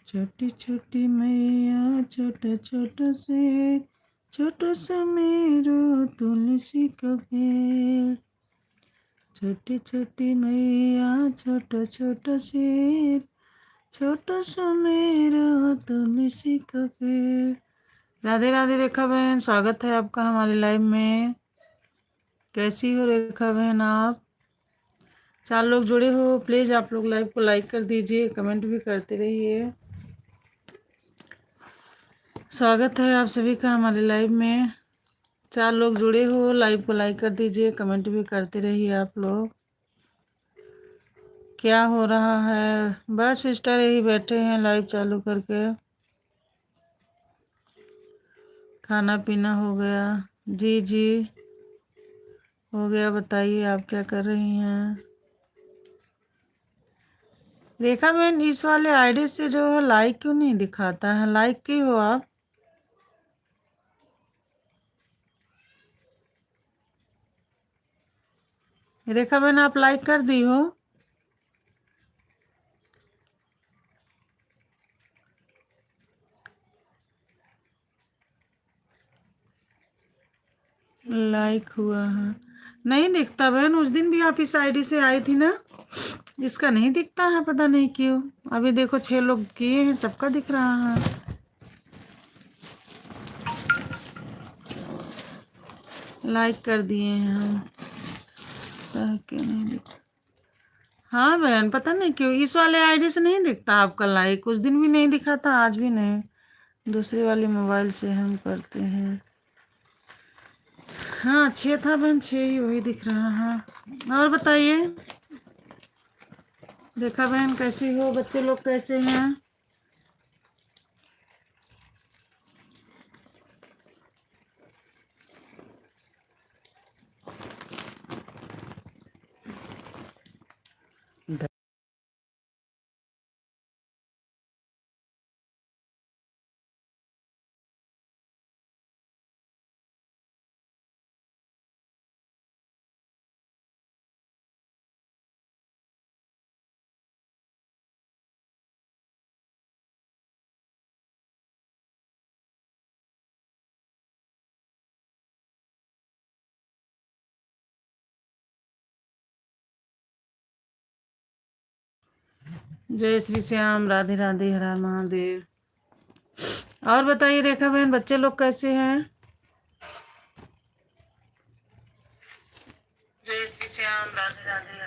छोटी छोटी मैया, छोटा छोटा से, छोटा सा मेरो तुलसी का पेड़। छोटी छोटी मैया, छोटा छोटा शेर, छोटा सा मेरा तुलसी का पेड़। राधे राधे रेखा बहन, स्वागत है आपका हमारे लाइव में। कैसी हो रेखा बहन आप? 4 लोग जुड़े हो, प्लीज आप लोग लाइव को लाइक कर दीजिए, कमेंट भी करते रहिए। स्वागत है आप सभी का हमारे लाइव में। 4 लोग जुड़े हो, लाइव को लाइक कर दीजिए, कमेंट भी करते रहिए आप लोग। क्या हो रहा है? बस सिस्टर यही बैठे हैं लाइव चालू करके। खाना पीना हो गया? जी जी हो गया। बताइए आप क्या कर रही हैं? रेखा बहन, इस वाले आईडी से जो है लाइक क्यों नहीं दिखाता है? लाइक की हो आप? रेखा बहन, आप लाइक कर दी हो? लाइक हुआ है, नहीं दिखता बहन। उस दिन भी आप इस आईडी से आई थी ना, इसका नहीं दिखता है, पता नहीं क्यों। अभी देखो 6 लोग किए हैं, सबका दिख रहा है। लाइक कर दिए हैं हम, क्यों नहीं दिखता? हाँ बहन, पता नहीं क्यों इस वाले आईडी से नहीं दिखता आपका लाइक। उस दिन भी नहीं दिखा था, आज भी नहीं। दूसरे वाले मोबाइल से हम करते हैं। हाँ 6 था बहन, 6 ही वही दिख रहा है। और बताइए रेखा बहन कैसी हो? बच्चे लोग कैसे हैं? जय श्री श्याम, राधे राधे, हर हर महादेव। और बताइए रेखा बहन, बच्चे लोग कैसे हैं? जय श्री श्याम, राधे राधे।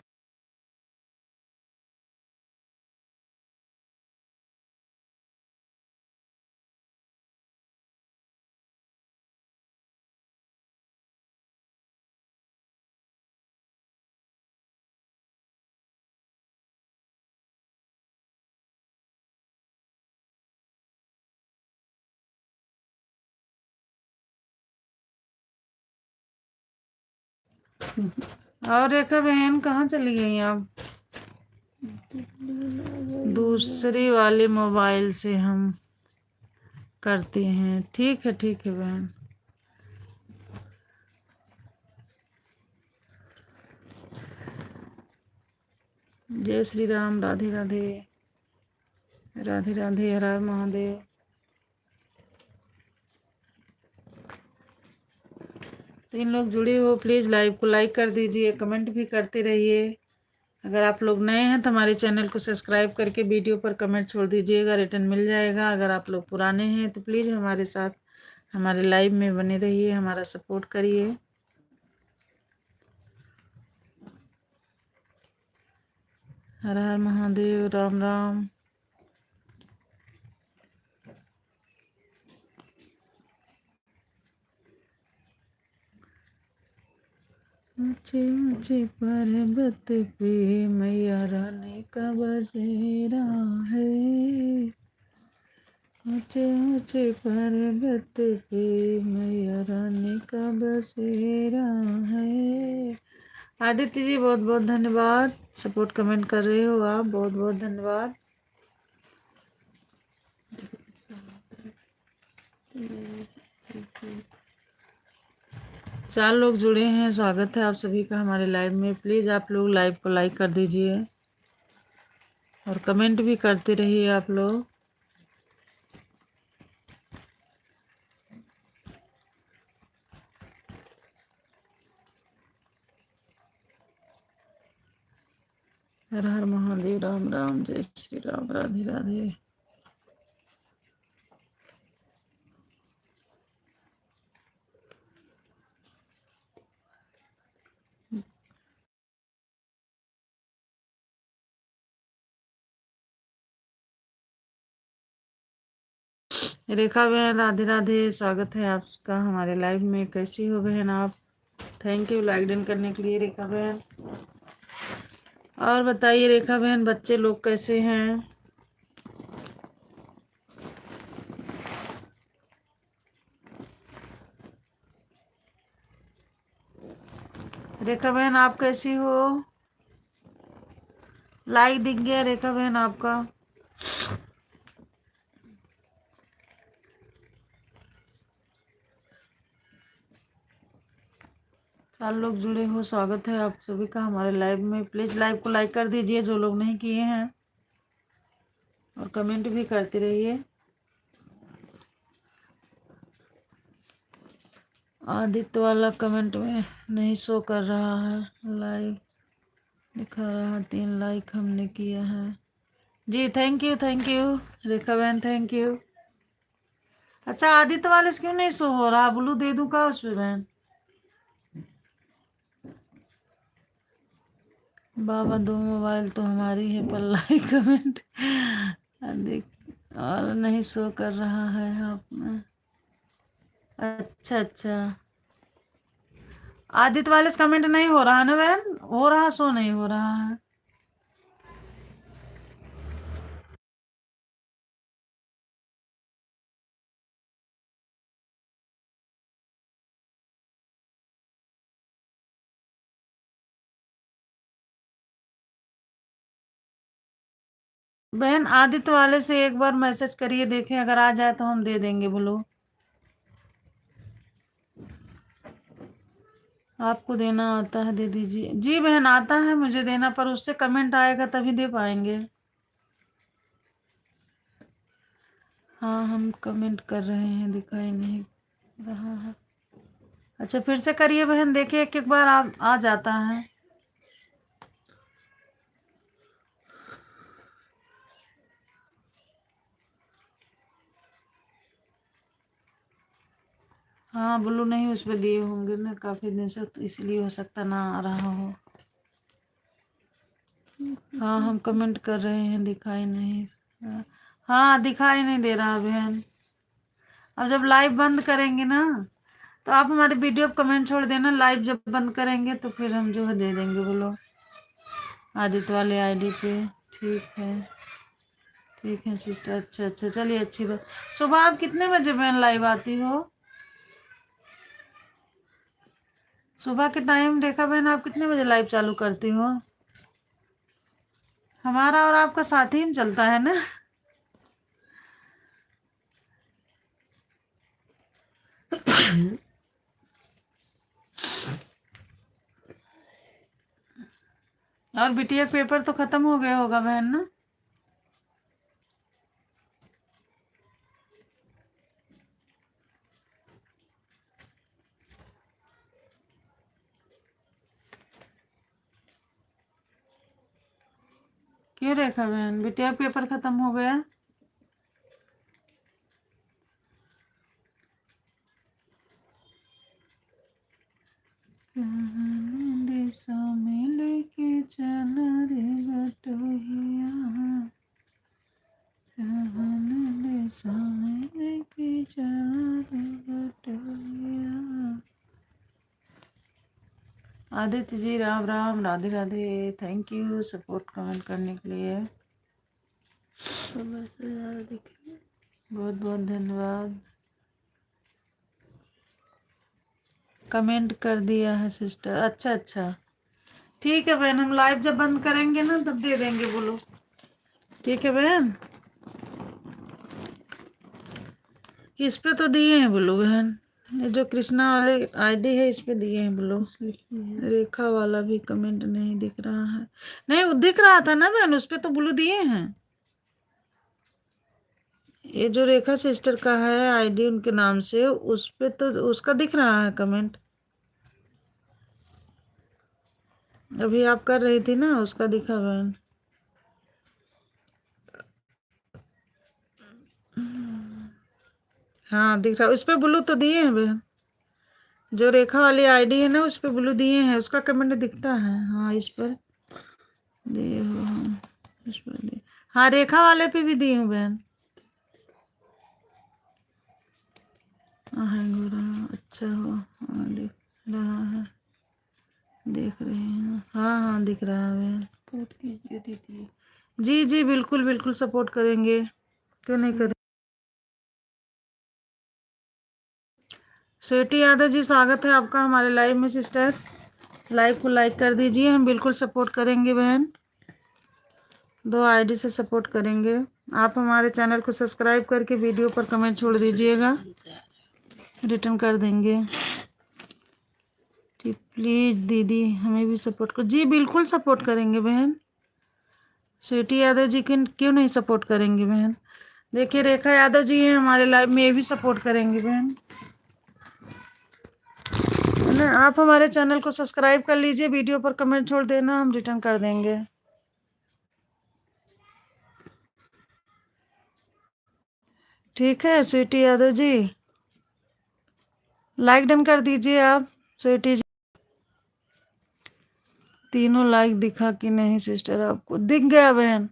और रेखा बहन कहाँ चली गई आप? दूसरी वाले मोबाइल से हम करते हैं। ठीक है बहन। जय श्री राम, राधे राधे, राधे राधे, हर हर महादेव। तीन लोग जुड़े हो, प्लीज़ लाइव को लाइक कर दीजिए, कमेंट भी करते रहिए। अगर आप लोग नए हैं तो हमारे चैनल को सब्सक्राइब करके वीडियो पर कमेंट छोड़ दीजिएगा, रिटर्न मिल जाएगा। अगर आप लोग पुराने हैं तो प्लीज़ हमारे साथ हमारे लाइव में बने रहिए, हमारा सपोर्ट करिए। हर हर महादेव, राम राम। ऊंचे ऊंचे पर्वत पे मैया रानी का बसेरा है। ऊंचे ऊंचे पर्वत पे मैया रानी का बसेरा है। आदित्य जी बहुत बहुत धन्यवाद, सपोर्ट कमेंट कर रहे हो आप, बहुत बहुत धन्यवाद। चार लोग जुड़े हैं, स्वागत है आप सभी का हमारे लाइव में। प्लीज़ आप लोग लाइव को लाइक कर दीजिए और कमेंट भी करते रहिए आप लोग। हर हर महादेव, राम राम, जय श्री राम, राधे राधे। रेखा बहन राधे राधे, स्वागत है आपका हमारे लाइव में। कैसी हो बहन आप? थैंक यू लाइक डन करने के लिए रेखा बहन। और बताइए रेखा बहन, बच्चे लोग कैसे हैं? रेखा बहन आप कैसी हो? लाइक दिख गया रेखा बहन आपका। चार लोग जुड़े हो, स्वागत है आप सभी का हमारे लाइव में। प्लीज़ लाइव को लाइक कर दीजिए जो लोग नहीं किए हैं, और कमेंट भी करते रहिए। आदित्य वाला कमेंट में नहीं शो कर रहा है, लाइव दिखा रहा है 3 लाइक हमने किया है। जी थैंक यू रेखा बहन, थैंक यू। अच्छा आदित्य वाले से क्यों नहीं शो हो रहा? ब्लू दे दूं का उस पे बहन? बाबा दो मोबाइल तो हमारी है, पर लाइक कमेंट देख और नहीं शो कर रहा है आप में। अच्छा आदित्य वाले से कमेंट नहीं हो रहा ना बहन? हो रहा, शो नहीं हो रहा है। बहन आदित्य वाले से एक बार मैसेज करिए, देखें अगर आ जाए तो हम दे देंगे ब्लू। आपको देना आता है दे दीजिए। जी बहन आता है मुझे देना, पर उससे कमेंट आएगा तभी दे पाएंगे। हाँ हम कमेंट कर रहे हैं, दिखाई नहीं रहा है। अच्छा फिर से करिए बहन, देखिए एक एक बार आ जाता है। हाँ ब्लू नहीं उस पे दिए होंगे ना काफी दिन से, तो इसलिए हो सकता ना आ रहा हो। हाँ हम कमेंट कर रहे हैं, दिखाई नहीं। हाँ दिखाई नहीं दे रहा बहन। अब जब लाइव बंद करेंगे ना तो आप हमारे वीडियो पे कमेंट छोड़ देना, लाइव जब बंद करेंगे तो फिर हम जो है दे देंगे। बोलो आदित्य वाले आईडी पे। ठीक है, ठीक है सिस्टर। अच्छा अच्छा, चलिए अच्छी बात। सुबह आप कितने बजे बहन लाइव आती हो? सुबह के टाइम देखा बहन, आप कितने बजे लाइव चालू करती हो? हमारा और आपका साथ ही में चलता है ना। और बिटिया पेपर तो खत्म हो गया होगा बहन ना? क्यों रेखा बहन, बिटिया पेपर खत्म हो गया? दिशा में लेके चला रे बटोहिया, दिशा में लेके चला रे बटोहिया। Aditya ji Ram Ram, Radhe Radhe. Thank you support comment करने के लिए, बहुत बहुत धन्यवाद। कमेंट कर दिया है सिस्टर। अच्छा अच्छा, ठीक है बहन, हम लाइव जब बंद करेंगे ना तब दे देंगे। बोलो ठीक है बहन। इस पे तो दिए हैं बोलो बहन, ये जो कृष्णा वाले आईडी है इस पे दिए हैं बोलो। रेखा वाला भी कमेंट नहीं दिख रहा है। नहीं वो दिख रहा था ना बहन, उस पे तो ब्लू दिए हैं। ये जो रेखा सिस्टर का है आईडी उनके नाम से, उस पे तो उसका दिख रहा है कमेंट। अभी आप कर रही थी ना, उसका दिखा बहन। हाँ दिख रहा, उस पे ब्लू तो दिए हैं बहन। जो रेखा वाली आईडी है ना उस पे ब्लू दिए हैं, उसका कमेंट दिखता है। हाँ इस पर दिए हो, हाँ इस पर दिए। हाँ रेखा वाले पे भी दी हूँ बहन। हैंग हो रहा, अच्छा हो। हाँ दिख रहा है, देख रहे हैं। हाँ हाँ दिख रहा है। सपोर्ट कीजिए दीदी। जी जी बिल्कुल बिल्कुल सपोर्ट करेंगे, क्यों नहीं करें। स्वीटी यादव जी स्वागत है आपका हमारे लाइव में सिस्टर। लाइव को लाइक कर दीजिए, हम बिल्कुल सपोर्ट करेंगे बहन। 2 आईडी से सपोर्ट करेंगे। आप हमारे चैनल को सब्सक्राइब करके वीडियो पर कमेंट छोड़ दीजिएगा, रिटर्न कर देंगे। ठीक प्लीज दीदी हमें भी सपोर्ट कर। जी बिल्कुल सपोर्ट करेंगे बहन। स्वीटी यादव जी क्यों नहीं सपोर्ट करेंगे बहन। देखिए रेखा यादव जी हैं हमारे लाइव में, ये भी सपोर्ट करेंगे बहन। है ना, आप हमारे चैनल को सब्सक्राइब कर लीजिए, वीडियो पर कमेंट छोड़ देना, हम रिटर्न कर देंगे। ठीक है स्वीटी यादव जी, लाइक डन कर दीजिए आप। स्वीटी जी तीनों लाइक दिखा कि नहीं सिस्टर, आपको दिख गया बहन?